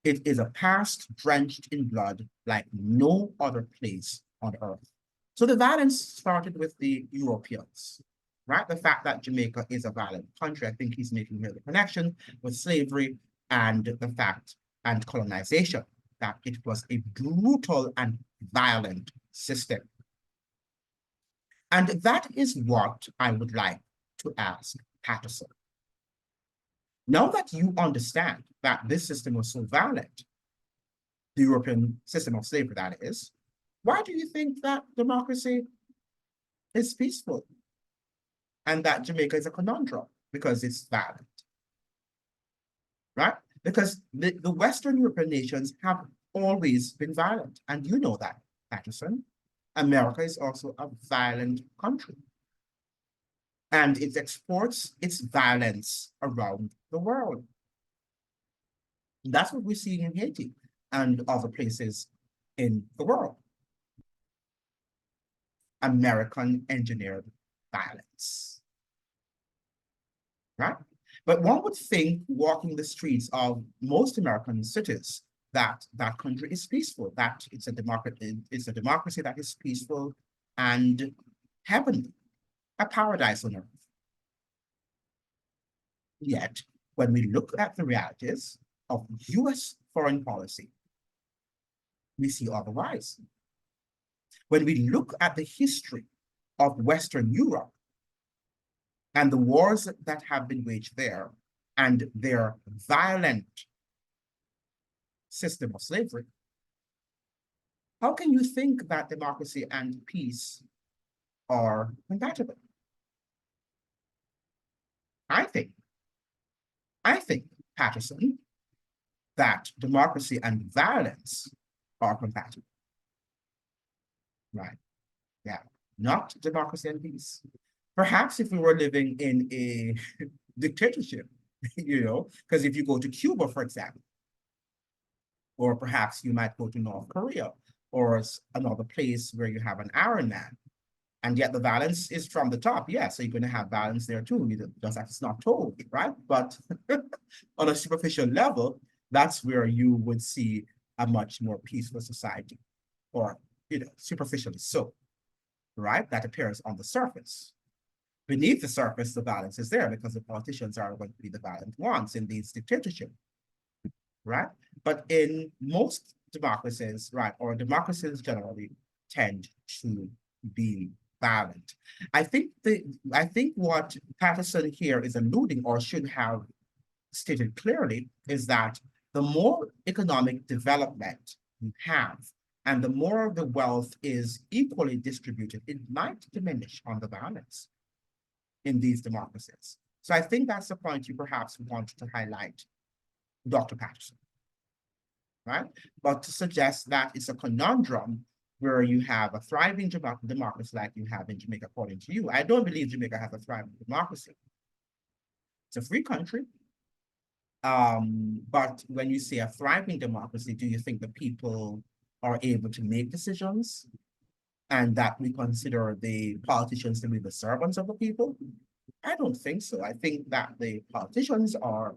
It is a past drenched in blood like no other place on earth. So the violence started with the Europeans, right? The fact that Jamaica is a violent country, I think he's making here the connection with slavery and the fact and colonization, that it was a brutal and violent system. And that is what I would like to ask Patterson. Now that you understand that this system was so violent, the European system of slavery, that is, why do you think that democracy is peaceful and that Jamaica is a conundrum? Because it's violent, right? Because the Western European nations have always been violent. And you know that, Patterson. America is also a violent country. And it exports its violence around the world. That's what we're seeing in Haiti and other places in the world. American engineered violence, right? But one would think walking the streets of most American cities that that country is peaceful, that it's a democracy that is peaceful and heavenly, a paradise on earth. Yet, when we look at the realities of US foreign policy, we see otherwise. When we look at the history of Western Europe and the wars that have been waged there and their violent system of slavery, how can you think that democracy and peace are compatible? I think, Patterson, that democracy and violence are compatible. Right. Yeah. Not democracy and peace. Perhaps if we were living in a dictatorship, because if you go to Cuba, for example, or perhaps you might go to North Korea or another place where you have an Iron Man, and yet the violence is from the top. Yeah, so you're going to have violence there too. Just it's not told, right? But on a superficial level, that's where you would see a much more peaceful society, or superficially so, right? That appears on the surface. Beneath the surface, the violence is there because the politicians are going to be the violent ones in these dictatorships, right? But in most democracies, right, or democracies generally tend to be violent. I think what Patterson here is alluding, or should have stated clearly, is that the more economic development you have, and the more the wealth is equally distributed, it might diminish on the violence in these democracies. So I think that's the point you perhaps want to highlight, Dr. Patterson, right? But to suggest that it's a conundrum where you have a thriving democracy like you have in Jamaica, according to you. I don't believe Jamaica has a thriving democracy. It's a free country. But when you say a thriving democracy, do you think the people are able to make decisions and that we consider the politicians to be the servants of the people? I don't think so. I think that the politicians are,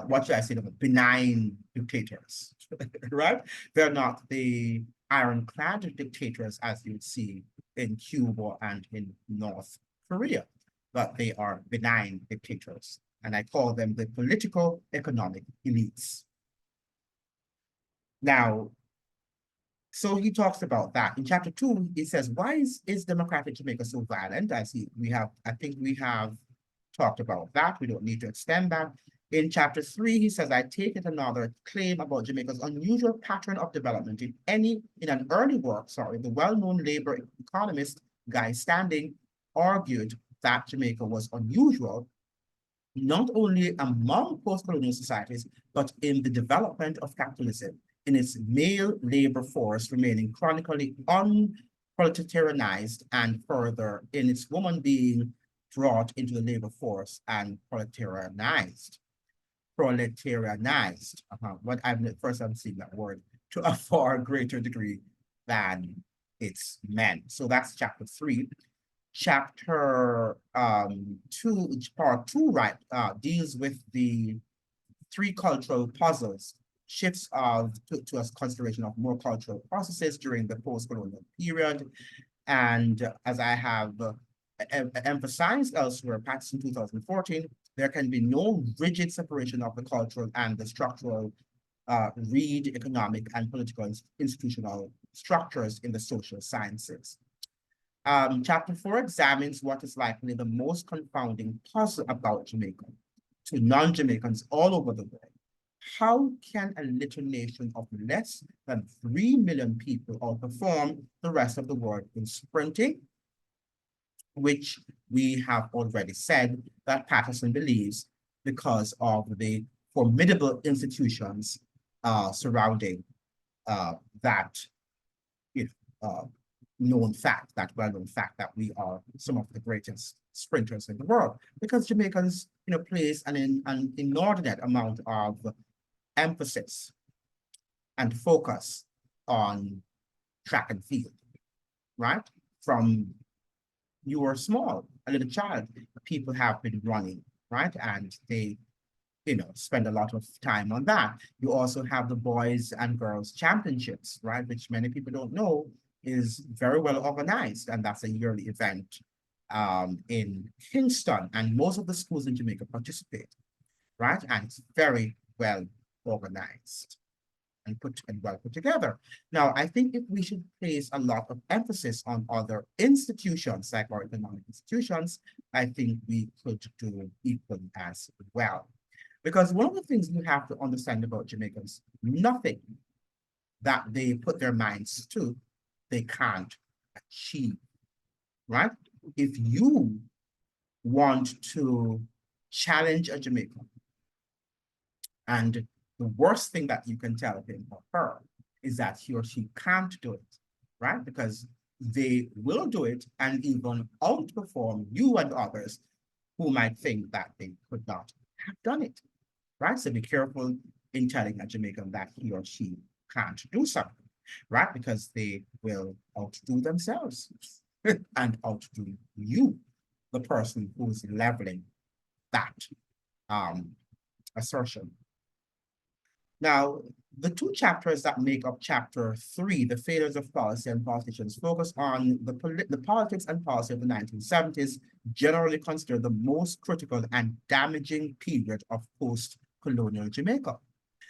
what should I say, benign dictators, right? They're not the ironclad dictators as you'd see in Cuba and in North Korea, but they are benign dictators. And I call them the political economic elites. Now, so he talks about that. In chapter 2, he says, why is democratic Jamaica so violent? I think we have talked about that. We don't need to extend that. In chapter 3, he says, I take it another claim about Jamaica's unusual pattern of development. In an early work, the well-known labor economist Guy Standing argued that Jamaica was unusual, not only among post-colonial societies, but in the development of capitalism, in its male labor force remaining chronically unproletarianized, and further in its woman being brought into the labor force and proletarianized. What I'm seeing that word, to a far greater degree than its men. So that's chapter 3. Chapter 2, part 2, right, deals with the three cultural puzzles, shifts to a consideration of more cultural processes during the post-colonial period. And as I have emphasized elsewhere, Patterson 2014, there can be no rigid separation of the cultural and the structural read economic and political institutional structures in the social sciences. Chapter 4 examines what is likely the most confounding puzzle about Jamaica, to non-Jamaicans all over the world, how can a little nation of less than 3 million people outperform the rest of the world in sprinting, which we have already said that Patterson believes because of the formidable institutions surrounding that you know, known fact, that well-known fact that we are some of the greatest sprinters in the world, because Jamaicans, place an inordinate amount of emphasis and focus on track and field, right? From you were small, a little child, people have been running, right? And they, spend a lot of time on that. You also have the boys and girls championships, right? Which many people don't know is very well organized. And that's a yearly event in Kingston. And most of the schools in Jamaica participate, right? And it's very well organized and well put together. Now, I think if we should place a lot of emphasis on other institutions, like our economic institutions, I think we could do equally as well. Because one of the things you have to understand about Jamaicans, nothing that they put their minds to, they can't achieve, right? If you want to challenge a Jamaican, and the worst thing that you can tell him or her is that he or she can't do it, right? Because they will do it and even outperform you and others who might think that they could not have done it, right? So be careful in telling a Jamaican that he or she can't do something, right? Because they will outdo themselves and outdo you, the person who's leveling that assertion. Now, the two chapters that make up chapter 3, the failures of policy and politicians, focus on the politics and policy of the 1970s, generally considered the most critical and damaging period of post-colonial Jamaica.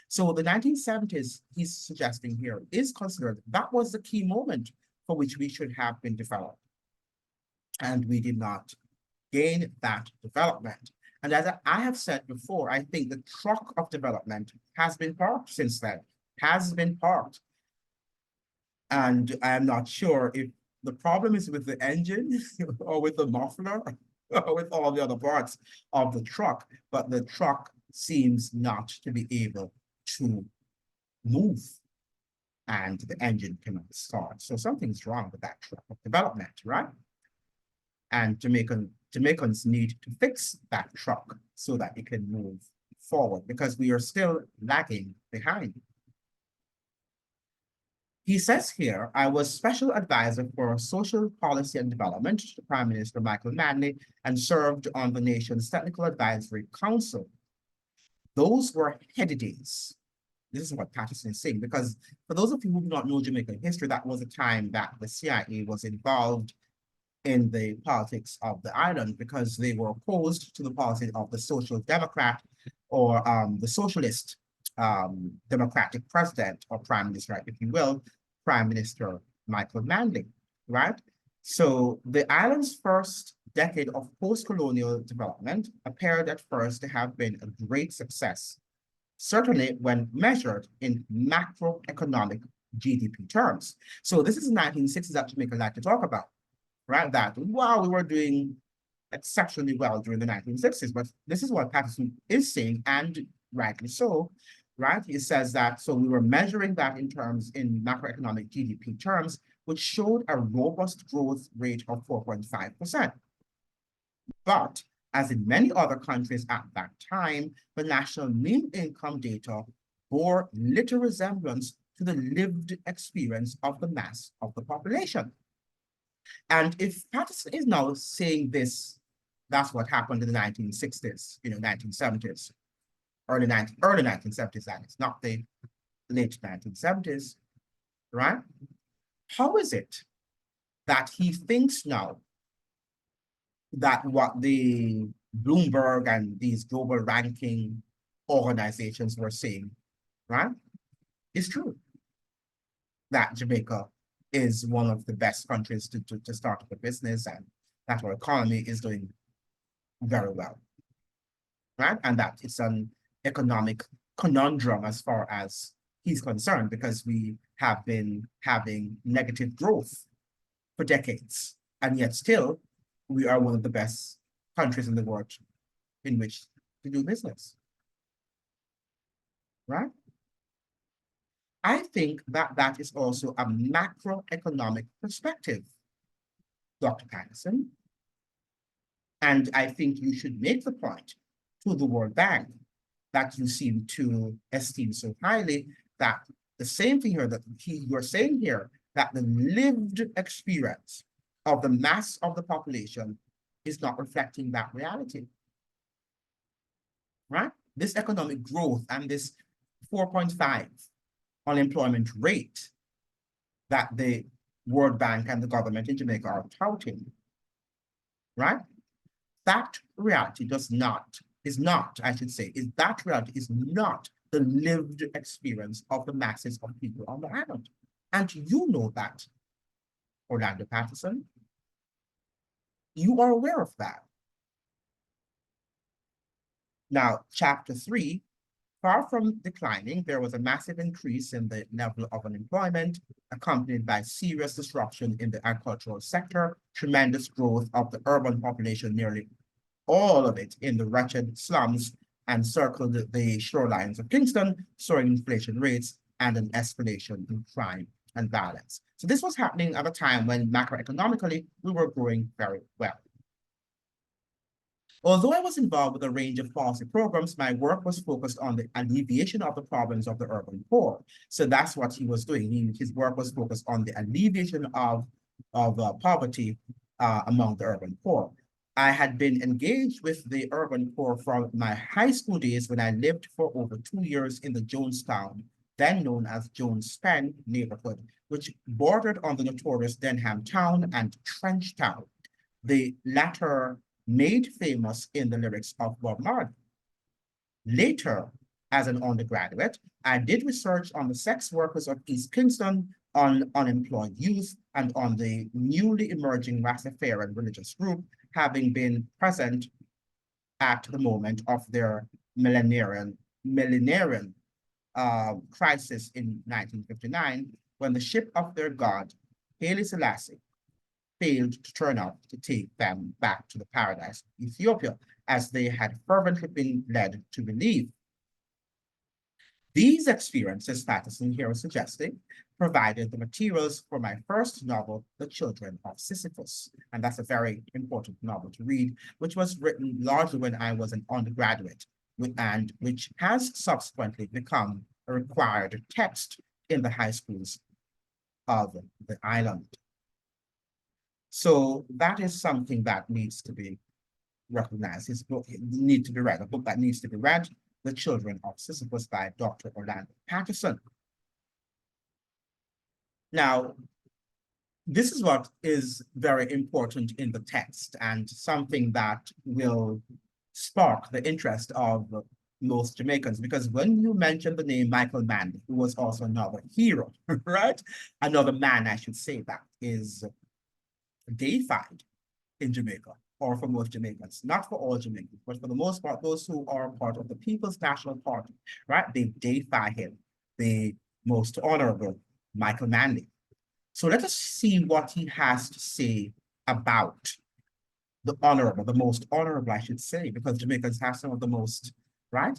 So the 1970s, he's suggesting here, is considered, that was the key moment for which we should have been developed. And we did not gain that development. And as I have said before, I think the truck of development has been parked since then, has been parked. And I'm not sure if the problem is with the engine or with the muffler or with all the other parts of the truck, but the truck seems not to be able to move and the engine cannot start. So something's wrong with that truck of development, right? And Jamaicans need to fix that truck so that it can move forward, because we are still lagging behind. He says here, I was special advisor for social policy and development to Prime Minister Michael Manley and served on the nation's Technical Advisory Council. Those were heady days. This is what Patterson is saying, because for those of you who do not know Jamaican history, that was a time that the CIA was involved in the politics of the island, because they were opposed to the policy of the social democrat or the socialist democratic president or prime minister, if you will, Prime Minister Michael Manley, right? So the island's first decade of post-colonial development appeared at first to have been a great success, certainly when measured in macroeconomic GDP terms. So this is the 1960s that Jamaica like to talk about, right? That, wow, we were doing exceptionally well during the 1960s, but this is what Patterson is saying, and rightly so, right? He says that, so we were measuring that in macroeconomic GDP terms, which showed a robust growth rate of 4.5%. But as in many other countries at that time, the national mean income data bore little resemblance to the lived experience of the mass of the population. And if Patterson is now saying this, that's what happened in the 1960s, 1970s, early 1970s, that is, not the late 1970s, right? How is it that he thinks now that what the Bloomberg and these global ranking organizations were saying, right, is true? That Jamaica is one of the best countries to start up a business, and that our economy is doing very well. right? And that it's an economic conundrum as far as he's concerned, because we have been having negative growth for decades, and yet still we are one of the best countries in the world in which to do business, right? I think that that is also a macroeconomic perspective, Dr. Patterson. And I think you should make the point to the World Bank that you seem to esteem so highly, that the same thing here that you're saying here, that the lived experience of the mass of the population is not reflecting that reality, right? This economic growth and this 4.5 unemployment rate that the World Bank and the government in Jamaica are touting, right? That reality I should say, that reality is not the lived experience of the masses of people on the island. And you know that, Orlando Patterson. You are aware of that. Now, chapter 3, far from declining, there was a massive increase in the level of unemployment, accompanied by serious disruption in the agricultural sector, tremendous growth of the urban population, nearly all of it in the wretched slums, and circled the shorelines of Kingston, soaring inflation rates, and an escalation in crime and violence. So this was happening at a time when macroeconomically we were growing very well. Although I was involved with a range of policy programs, my work was focused on the alleviation of the problems of the urban poor. So that's what he was doing. His work was focused on the alleviation of poverty among the urban poor. I had been engaged with the urban poor from my high school days when I lived for over 2 years in the Jonestown, then known as Jones Pen neighborhood, which bordered on the notorious Denham Town and Trench Town, the latter made famous in the lyrics of Bob Marley. Later, as an undergraduate, I did research on the sex workers of East Kingston, on unemployed youth, and on the newly emerging Rastafarian religious group, having been present at the moment of their millenarian crisis in 1959, when the ship of their god, Haile Selassie, failed to turn up to take them back to the paradise of Ethiopia, as they had fervently been led to believe. These experiences, Patterson here is suggesting, provided the materials for my first novel, The Children of Sisyphus. And that's a very important novel to read, which was written largely when I was an undergraduate, and which has subsequently become a required text in the high schools of the island. So that is something that needs to be recognized. His book needs to be read, a book that needs to be read, The Children of Sisyphus by Dr. Orlando Patterson. Now, this is what is very important in the text, and something that will spark the interest of most Jamaicans, because when you mention the name Michael Mann, who was also another hero, right? Another man, I should say, that is deified in Jamaica, or for most Jamaicans, not for all Jamaicans, but for the most part, those who are part of the People's National Party, right? They deify him, the most honorable Michael Manley. So let us see what he has to say about the honorable, the most honorable, I should say, because Jamaicans have some of the most, right?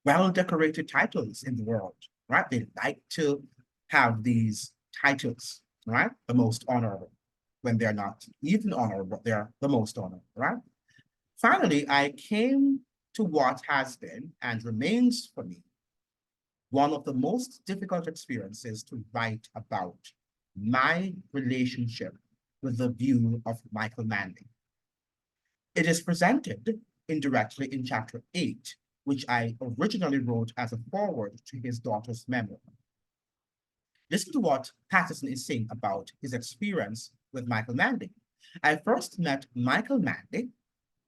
Well-decorated titles in the world, right? They like to have these titles, right? The most honorable, when they're not even honorable, they're the most honorable, right? Finally, I came to what has been and remains for me one of the most difficult experiences to write about: my relationship with the view of Michael Manley. It is presented indirectly in chapter 8, which I originally wrote as a foreword to his daughter's memoir. Listen to what Patterson is saying about his experience with Michael Manley. I first met Michael Manley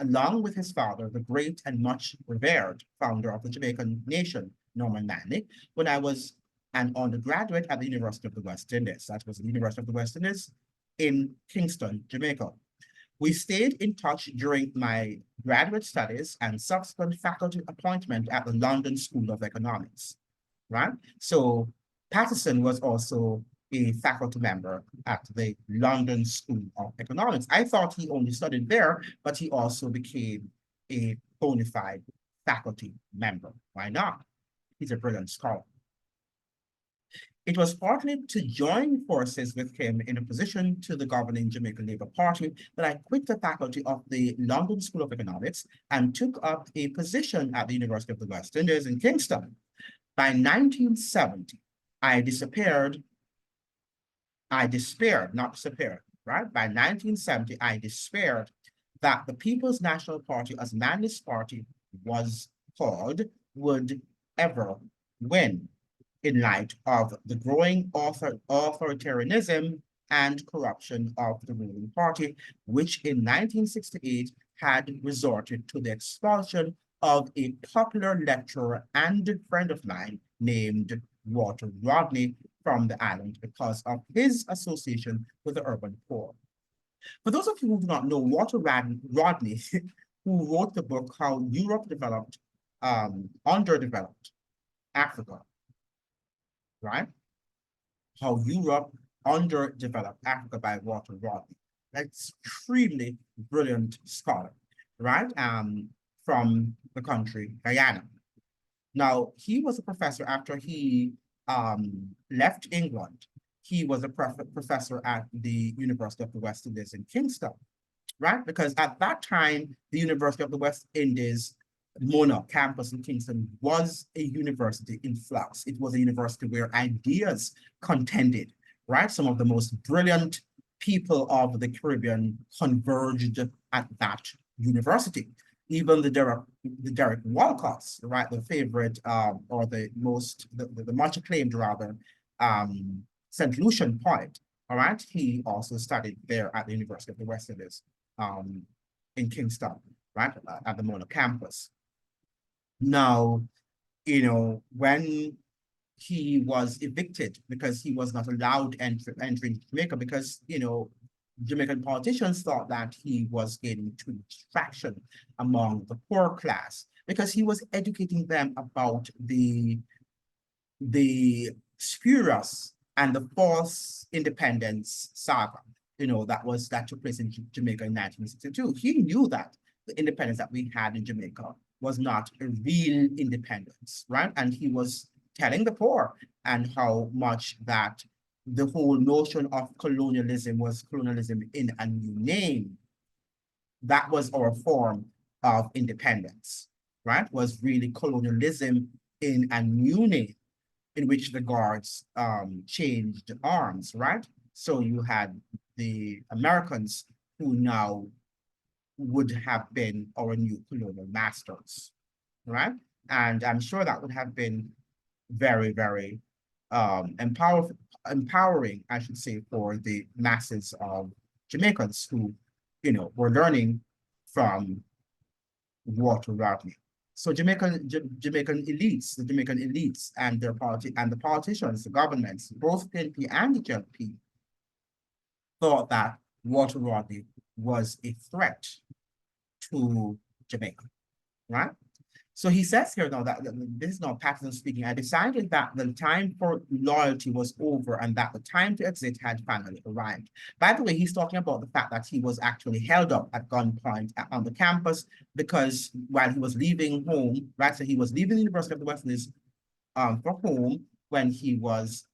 along with his father, the great and much revered founder of the Jamaican nation, Norman Manley, when I was an undergraduate at the University of the West Indies. That was the University of the West Indies in Kingston, Jamaica. We stayed in touch during my graduate studies and subsequent faculty appointment at the London School of Economics, right? So Patterson was also a faculty member at the London School of Economics. I thought he only studied there, but he also became a bona fide faculty member. Why not? He's a brilliant scholar. It was partly to join forces with him in opposition to the governing Jamaican Labour Party that I quit the faculty of the London School of Economics and took up a position at the University of the West Indies in Kingston. By 1970, I despaired, not disappeared, right? By 1970, I despaired that the People's National Party, as Manly's party was called, would ever win in light of the growing authoritarianism and corruption of the ruling party, which in 1968 had resorted to the expulsion of a popular lecturer and friend of mine named Walter Rodney from the island because of his association with the urban poor. For those of you who do not know, Walter Rodney, who wrote the book How Europe Developed Underdeveloped Africa, right? How Europe Underdeveloped Africa by Walter Rodney. Extremely brilliant scholar, right? From the country Guyana. Now, he was a professor after he left England. He was a professor at the University of the West Indies in Kingston, right? Because at that time, the University of the West Indies Mona campus in Kingston was a university in flux. It was a university where ideas contended, right? Some of the most brilliant people of the Caribbean converged at that university. Even the Derek Walcott's, right, the favorite or the much acclaimed rather, St. Lucian poet, all right? He also studied there at the University of the West Indies in Kingston, right, at the Mona campus. Now, when he was evicted because he was not allowed entering Jamaica because, Jamaican politicians thought that he was gaining too much traction among the poor class because he was educating them about the spurious and the false independence saga, that took place in Jamaica in 1962. He knew that the independence that we had in Jamaica was not a real independence, right? And he was telling the poor and how much that the whole notion of colonialism was colonialism in a new name. That was our form of independence, right? Was really colonialism in a new name in which the guards changed arms, right? So you had the Americans who now would have been our new colonial masters, right? And I'm sure that would have been very, very empowering, I should say, for the masses of Jamaicans who, were learning from Walter Rodney. So Jamaican elites, the Jamaican elites and their party and the politicians, the governments, both PNP and the JLP, thought that Walter Rodney was a threat to Jamaica, right? So he says here now that this is not Patterson speaking. I decided that the time for loyalty was over and that the time to exit had finally arrived. By the way, he's talking about the fact that he was actually held up at gunpoint on the campus because while he was leaving home, right? So he was leaving the University of the West Indies for home when he was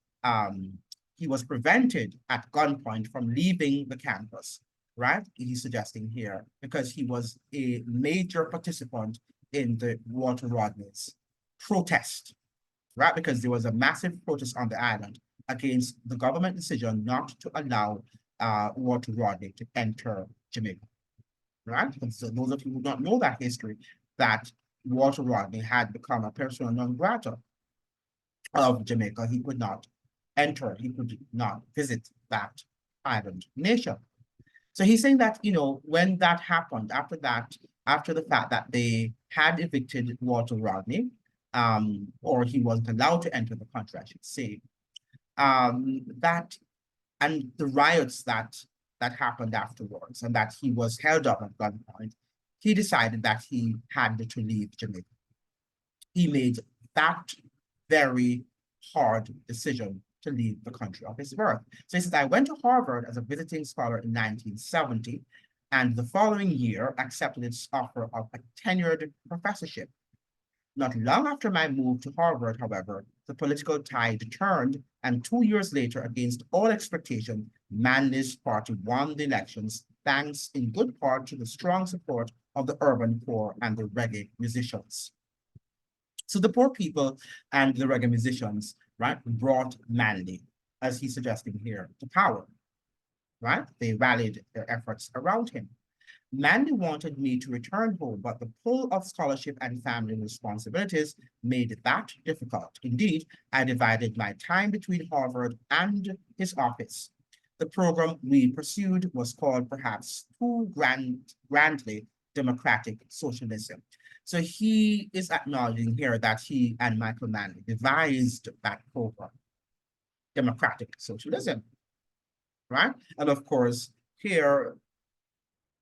prevented at gunpoint from leaving the campus, right? He's suggesting here because he was a major participant in the Walter Rodney's protest, right? Because there was a massive protest on the island against the government decision not to allow Walter Rodney to enter Jamaica, right? And so those of you who don't know that history, that Walter Rodney had become a persona non grata of Jamaica. He could not enter, he could not visit that island nation. So he's saying that, when that happened, after the fact that they had evicted Walter Rodney, or he wasn't allowed to enter the country, I should say, that and the riots that happened afterwards, and that he was held up at gunpoint, he decided that he had to leave Jamaica. He made that very hard decision to leave the country of his birth. So he says, I went to Harvard as a visiting scholar in 1970, and the following year accepted its offer of a tenured professorship. Not long after my move to Harvard, however, the political tide turned, and 2 years later, against all expectation, Manley's party won the elections, thanks in good part to the strong support of the urban poor and the reggae musicians. So the poor people and the reggae musicians, right, brought Manley, as he's suggesting here, to power, right? They rallied their efforts around him. Manley wanted me to return home, but the pull of scholarship and family responsibilities made that difficult. Indeed, I divided my time between Harvard and his office. The program we pursued was called perhaps too grandly democratic socialism. So he is acknowledging here that he and Michael Manley devised that program, democratic socialism, right? And of course, here,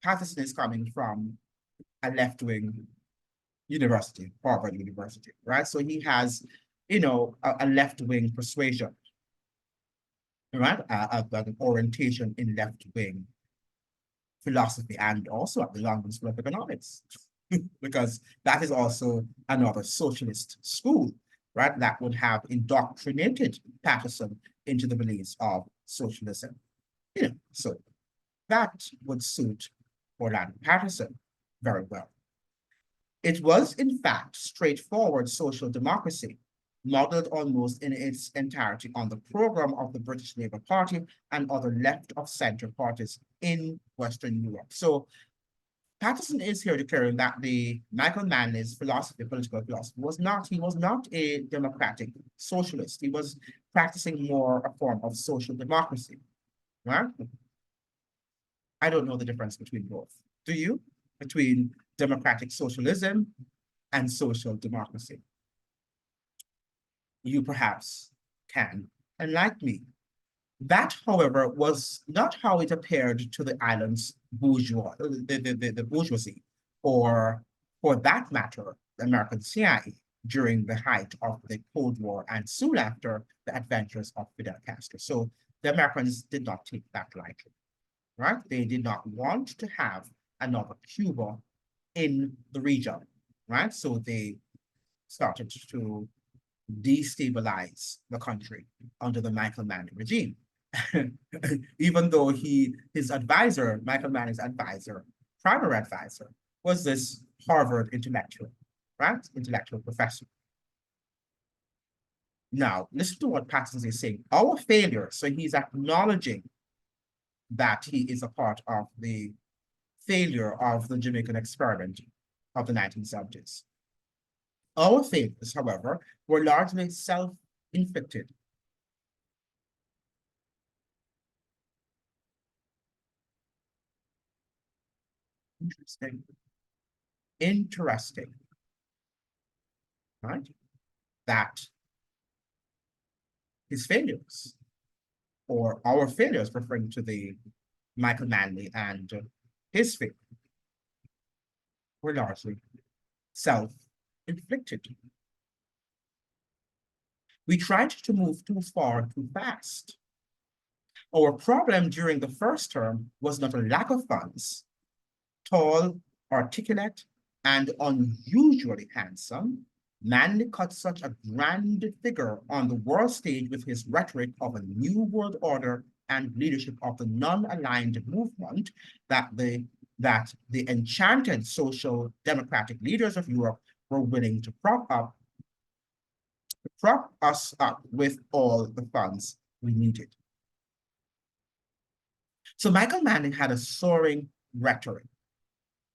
Patterson is coming from a left-wing university, Harvard University, right? So he has, a left-wing persuasion, right? An orientation in left-wing philosophy and also at the London School of Economics, because that is also another socialist school, right? That would have indoctrinated Patterson into the beliefs of socialism. So that would suit Orlando Patterson very well. It was, in fact, straightforward social democracy, modeled almost in its entirety on the program of the British Labour Party and other left-of-centre parties in Western Europe. So Patterson is here declaring that the Michael Manley's philosophy, political philosophy, he was not a democratic socialist. He was practicing more a form of social democracy, right? I don't know the difference between both. Do you? Between democratic socialism and social democracy. You perhaps can enlighten me. That, however, was not how it appeared to the island's the bourgeoisie, or for that matter, the American CIA during the height of the Cold War and soon after the adventures of Fidel Castro. So the Americans did not take that lightly, right? They did not want to have another Cuba in the region, right? So they started to destabilize the country under the Michael Manley regime. Even though his advisor, Michael Manley's advisor, primary advisor, was this Harvard intellectual, right? Intellectual professor. Now, listen to what Patterson is saying. Our failure, so he's acknowledging that he is a part of the failure of the Jamaican experiment of the 1970s. Our failures, however, were largely self-inflicted. Interesting, right? That his failures, or our failures, referring to the Michael Manley and his failure, were largely self-inflicted. We tried to move too far too fast. Our problem during the first term was not a lack of funds. Tall, articulate, and unusually handsome, Manley cut such a grand figure on the world stage with his rhetoric of a new world order and leadership of the non-aligned movement that the enchanted social democratic leaders of Europe were willing to prop us up with all the funds we needed. So Michael Manley had a soaring rhetoric,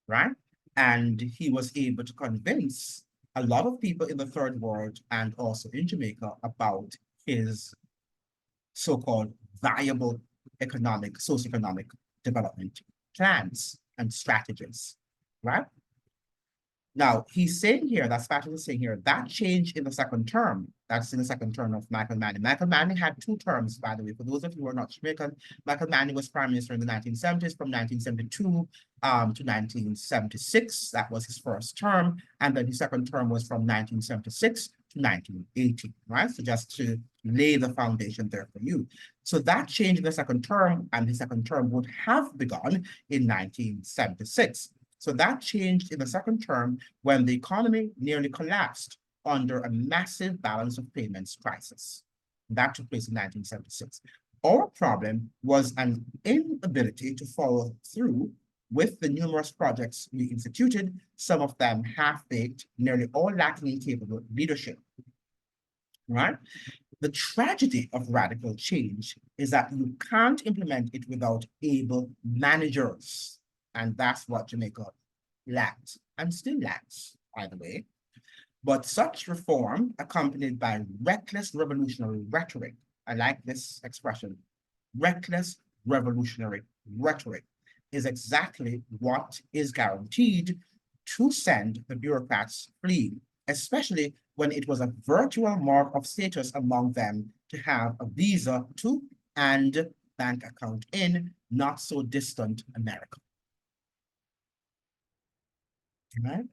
right? And he was able to convince a lot of people in the third world and also in Jamaica about his so-called viable socioeconomic development plans and strategies, right? Now, he's saying here, that's Patterson saying here, that change in the second term, that's in the second term of Michael Manley. Michael Manley had two terms, by the way. For those of you who are not Jamaican, Michael Manley was prime minister in the 1970s from 1972 to 1976. That was his first term. And then his second term was from 1976 to 1980, right? So just to lay the foundation there for you. So that change in the second term, and his second term would have begun in 1976. So that changed in the second term when the economy nearly collapsed under a massive balance of payments crisis. That took place in 1976. Our problem was an inability to follow through with the numerous projects we instituted, some of them half-baked, nearly all lacking in capable leadership, right? The tragedy of radical change is that you can't implement it without able managers. And that's what Jamaica lacked and still lacks, by the way. But such reform, accompanied by reckless revolutionary rhetoric, I like this expression, reckless revolutionary rhetoric, is exactly what is guaranteed to send the bureaucrats fleeing, especially when it was a virtual mark of status among them to have a visa to and bank account in not so distant America. Right?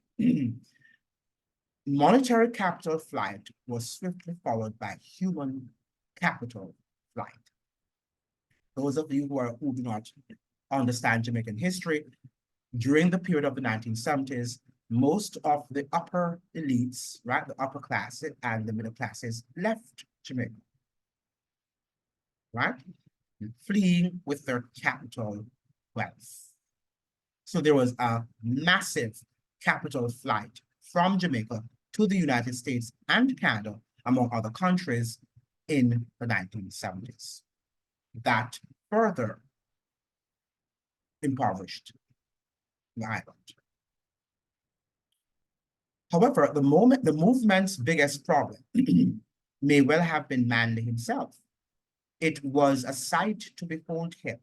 Monetary capital flight was swiftly followed by human capital flight. Those of you who do not understand Jamaican history, during the period of the 1970s, most of the upper elites, right, the upper classes and the middle classes left Jamaica, right, fleeing with their capital wealth. So there was a massive capital flight from Jamaica to the United States and Canada, among other countries, in the 1970s. That further impoverished the island. However, the movement's biggest problem may well have been Manley himself. It was a sight to behold him,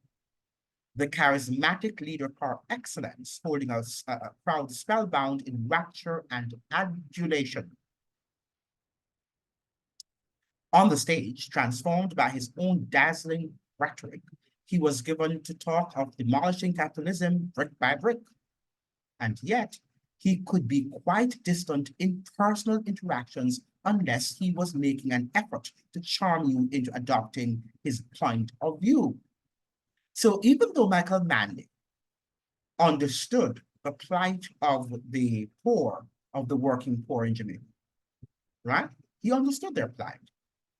the charismatic leader par excellence, holding a crowd spellbound in rapture and adulation. On the stage, transformed by his own dazzling rhetoric, he was given to talk of demolishing capitalism brick by brick. And yet, he could be quite distant in personal interactions unless he was making an effort to charm you into adopting his point of view. So even though Michael Manley understood the plight of the poor, of the working poor in Jamaica, right? He understood their plight,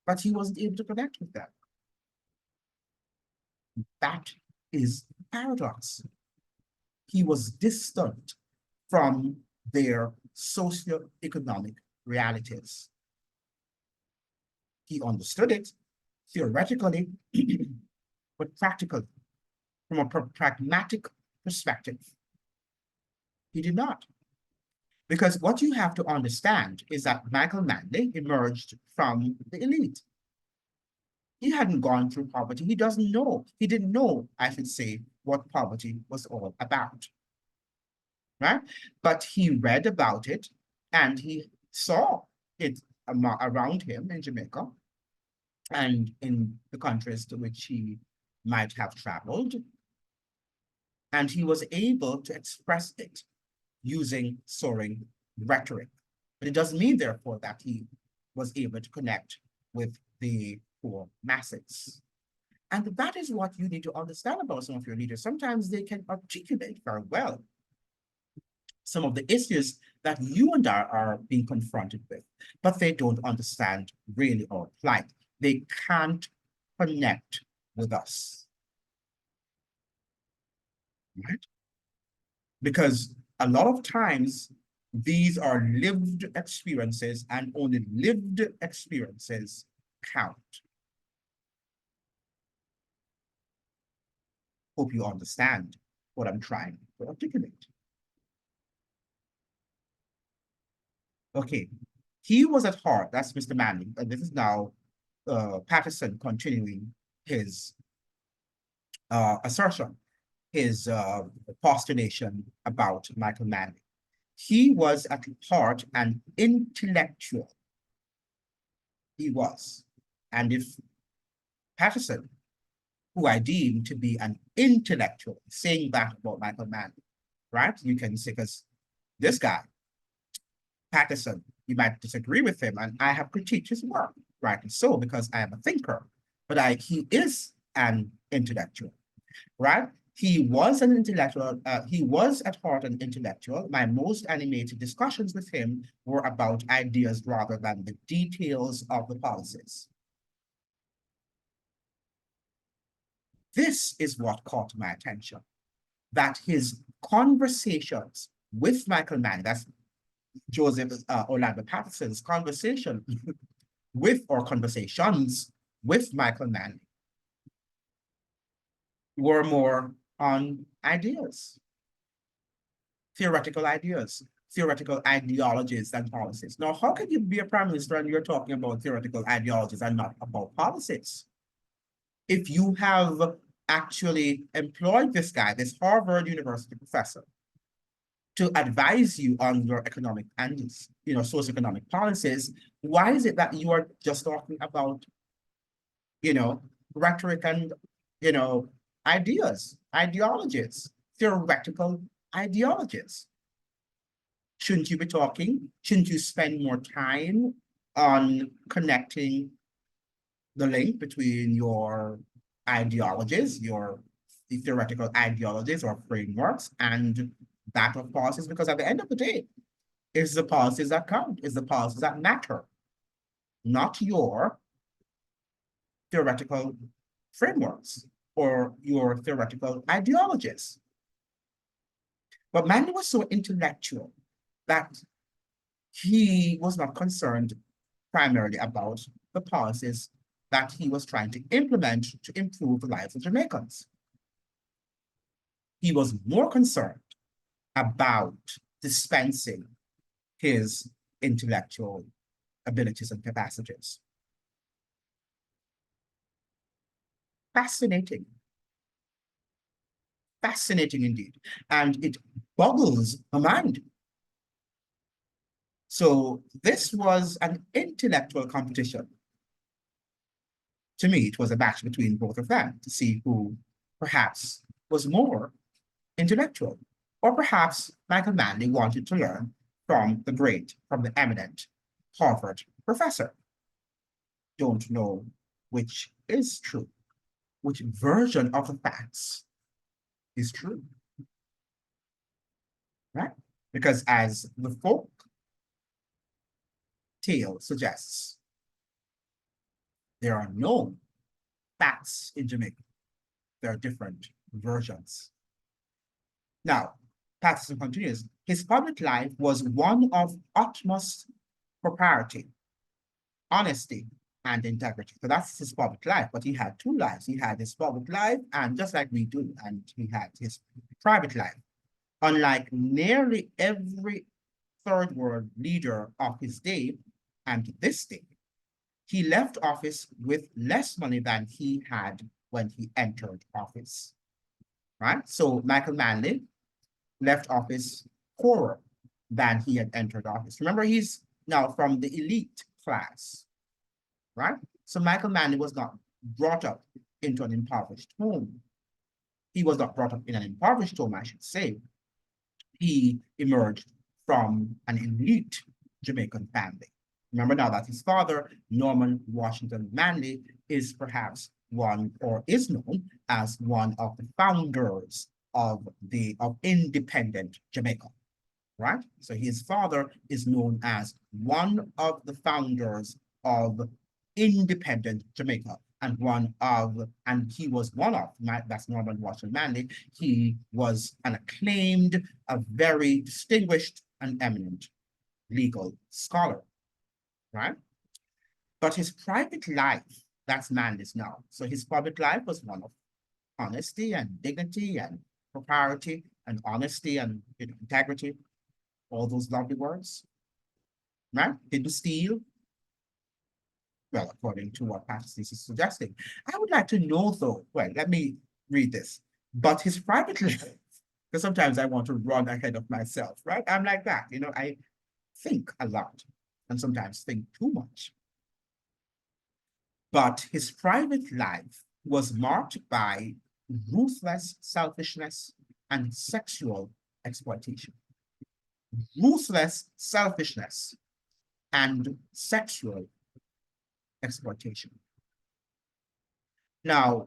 but he wasn't able to connect with them. That is a paradox. He was distant from their socioeconomic realities. He understood it theoretically, but practically, from a pragmatic perspective, he did not. Because what you have to understand is that Michael Manley emerged from the elite. He hadn't gone through poverty. He doesn't know. He didn't know, I should say, what poverty was all about. Right? But he read about it and he saw it around him in Jamaica and in the countries to which he might have traveled. And he was able to express it using soaring rhetoric. But it doesn't mean, therefore, that he was able to connect with the poor masses. And that is what you need to understand about some of your leaders. Sometimes they can articulate very well some of the issues that you and I are being confronted with, but they don't understand really our plight. They can't connect with us, right? Because a lot of times these are lived experiences and only lived experiences count. Hope you understand what I'm trying to articulate. Okay, he was at heart, that's Mr. Manley, and this is now Patterson continuing his assertion, his postulation about Michael Manley. He was at heart an intellectual. He was. And if Patterson, who I deem to be an intellectual, saying that about Michael Manley, right? You can say, because this guy, Patterson, you might disagree with him, and I have critiqued his work, rightly so, because I am a thinker, but he is an intellectual, right? He was an intellectual. He was at heart an intellectual. My most animated discussions with him were about ideas rather than the details of the policies. This is what caught my attention, that his conversations with Michael Mann, that's Joseph Orlando Patterson's conversation with, or conversations with Michael Mann, were more on ideas, theoretical ideas, theoretical ideologies than policies. Now, how can you be a prime minister and you're talking about theoretical ideologies and not about policies? If you have actually employed this guy, this Harvard University professor, to advise you on your economic and socioeconomic policies, why is it that you are just talking about rhetoric and ideologies, theoretical ideologies? Shouldn't you be talking? Shouldn't you spend more time on connecting the link between your ideologies, your theoretical ideologies or frameworks, and that of policies? Because at the end of the day, it's the policies that count, it's the policies that matter, not your theoretical frameworks or your theoretical ideologies. But Manley was so intellectual that he was not concerned primarily about the policies that he was trying to implement to improve the lives of Jamaicans. He was more concerned about dispensing his intellectual abilities and capacities. Fascinating. Fascinating indeed. And it boggles the mind. So this was an intellectual competition. To me, it was a match between both of them to see who perhaps was more intellectual. Or perhaps Michael Manley wanted to learn from the eminent Harvard professor. Don't know which is true, which version of the facts is true, right? Because as the folk tale suggests, there are no facts in Jamaica. There are different versions. Now, Patterson continues, his public life was one of utmost propriety, honesty, and integrity. So that's his public life, but he had two lives. He had his public life, and just like we do, and he had his private life. Unlike nearly every third world leader of his day and this day, he left office with less money than he had when he entered office, right? So Michael Manley left office poorer than he had entered office. Remember, he's now from the elite class, right? So Michael Manley was not brought up into an impoverished home. He was not brought up in an impoverished home, I should say. He emerged from an elite Jamaican family. Remember now that his father, Norman Washington Manley, is perhaps one, or is known as one of the founders of independent Jamaica, right? So his father is known as one of the founders of independent Jamaica, and he was one of, that's Norman Washington Manley. He was an acclaimed, a very distinguished and eminent legal scholar, right? But his private life, that's Manley's now. So his public life was one of honesty and dignity and propriety and honesty and integrity, all those lovely words, right? Didn't steal. Well, according to what Patterson is suggesting. I would like to know though, well, let me read this. But his private life, because sometimes I want to run ahead of myself, right? I'm like that, I think a lot and sometimes think too much. But his private life was marked by ruthless selfishness and sexual exploitation, ruthless selfishness, and sexual exploitation. Now,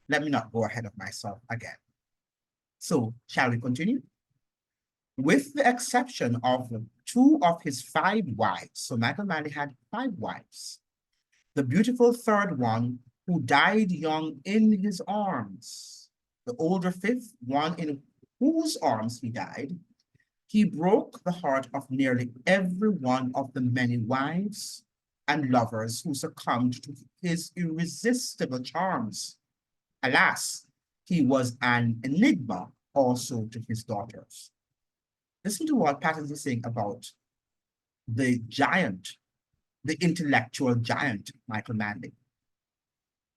let me not go ahead of myself again. So, shall we continue? With the exception of two of his five wives, so Michael Manley had five wives. The beautiful third one, who died young in his arms. The older fifth, one in whose arms he died. He broke the heart of nearly every one of the many wives and lovers who succumbed to his irresistible charms. Alas, he was an enigma also to his daughters. Listen to what Patterson is saying about the giant, the intellectual giant, Michael Manley.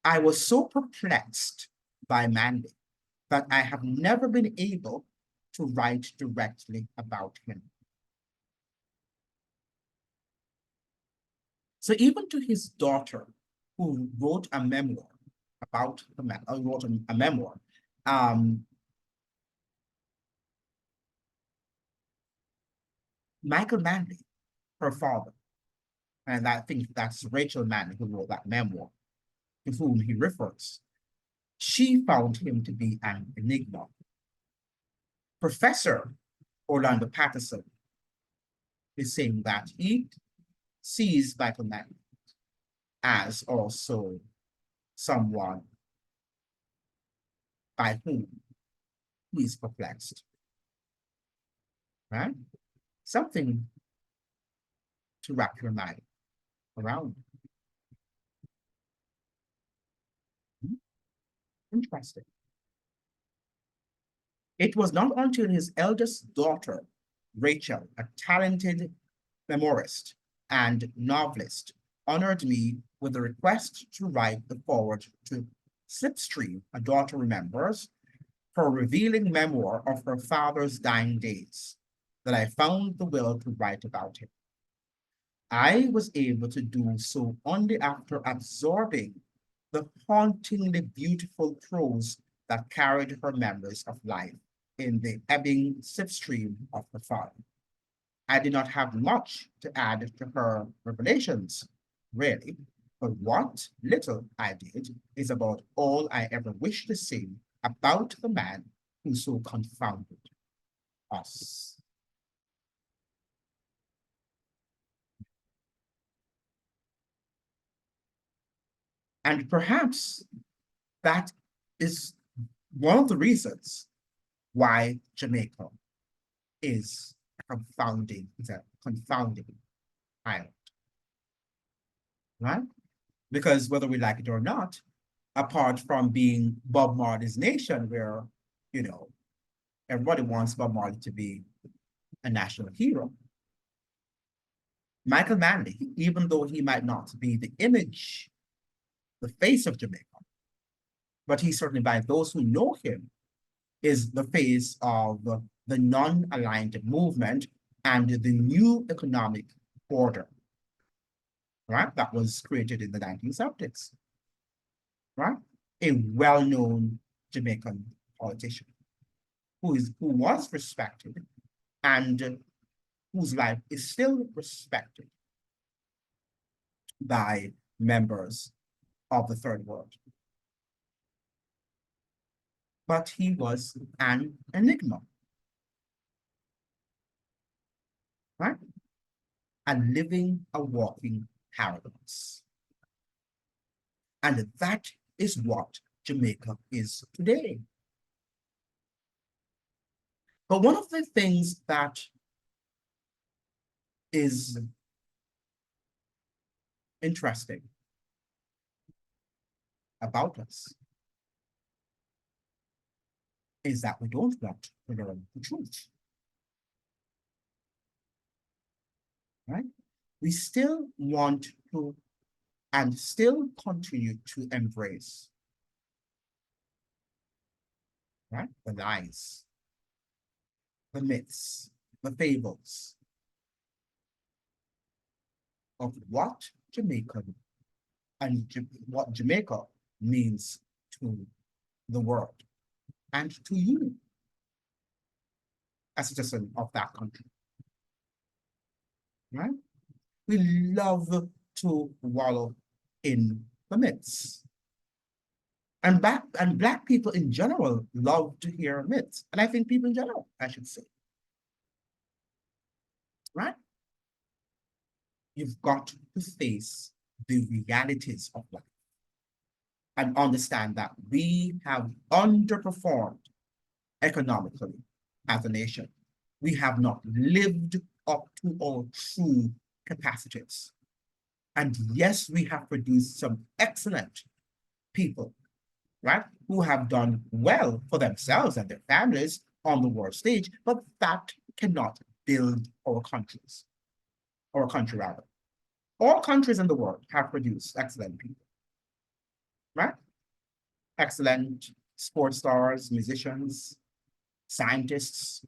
I was so perplexed by Manley that I have never been able to write directly about him. So even to his daughter, who wrote a memoir about the man, wrote a memoir, Michael Manley, her father, and I think that's Rachel Manley who wrote that memoir, to whom he refers, she found him to be an enigma. Professor Orlando Patterson is saying that he sees Michael Manley as also someone by whom he is perplexed, right? Something to wrap your mind around. Interesting. It was not until his eldest daughter, Rachel, a talented memoirist and novelist, honored me with a request to write the foreword to Slipstream, a daughter remembers, her revealing memoir of her father's dying days, that I found the will to write about him. I was able to do so only after absorbing the hauntingly beautiful prose that carried her memories of life in the ebbing slipstream of her father. I did not have much to add to her revelations, really, but what little I did is about all I ever wished to say about the man who so confounded us. And perhaps that is one of the reasons why Jamaica is a confounding island, right? Because whether we like it or not, apart from being Bob Marley's nation, where, you know, everybody wants Bob Marley to be a national hero, Michael Manley, even though he might not be the image, the face of Jamaica, but he certainly, by those who know him, is the face of the non-aligned movement and the new economic order, right? That was created in the 1970s, right? A well-known Jamaican politician who was respected and whose life is still respected by members of the third world. But he was an enigma, right? A living, a walking paradox. And that is what Jamaica is today. But one of the things that is interesting about us is that we don't want to learn the truth, right? We still want to and still continue to embrace, right? The lies, the myths, the fables of what Jamaica and what Jamaica means to the world. and to you, a citizen of that country, right? We love to wallow in the myths. And Black people in general love to hear myths. And I think people in general, I should say, right? You've got to face the realities of life and understand that we have underperformed economically as a nation. We have not lived up to our true capacities. And yes, we have produced some excellent people, right, who have done well for themselves and their families on the world stage, but that cannot build our countries, our country rather. All countries in the world have produced excellent people, right? Excellent sports stars, musicians, scientists,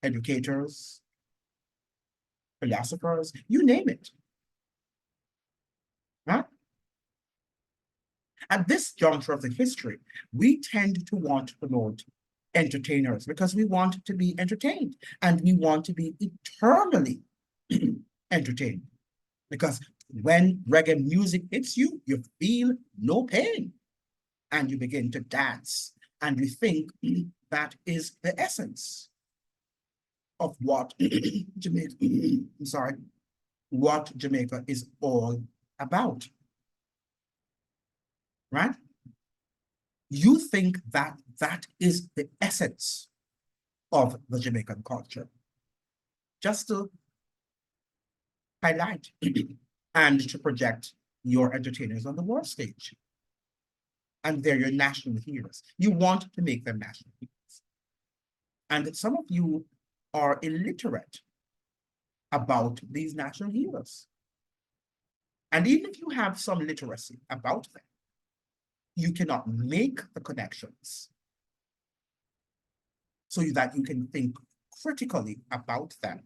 educators, philosophers, you name it, right? At this juncture of the history, we tend to want to promote entertainers because we want to be entertained and we want to be eternally entertained. Because when reggae music hits you, you feel no pain and you begin to dance. And we think that is the essence of what Jamaica, I'm sorry, what Jamaica is all about, right? You think that that is the essence of the Jamaican culture. Just to highlight and to project your entertainers on the world stage. And they're your national heroes. You want to make them national heroes. And some of you are illiterate about these national heroes. And even if you have some literacy about them, you cannot make the connections so that you can think critically about them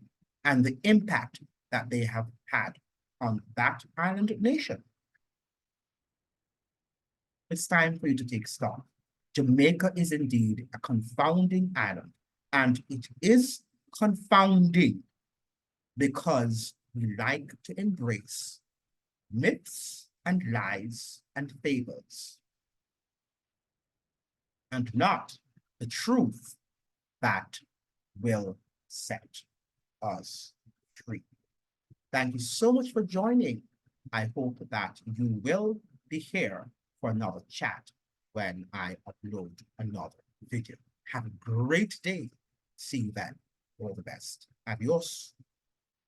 and the impact that they have had on that island nation. It's time for you to take stock. Jamaica is indeed a confounding island, and it is confounding because we like to embrace myths and lies and fables, and not the truth that will set us free. Thank you so much for joining. I hope that you will be here for another chat when I upload another video. Have a great day. See you then. All the best. Adios.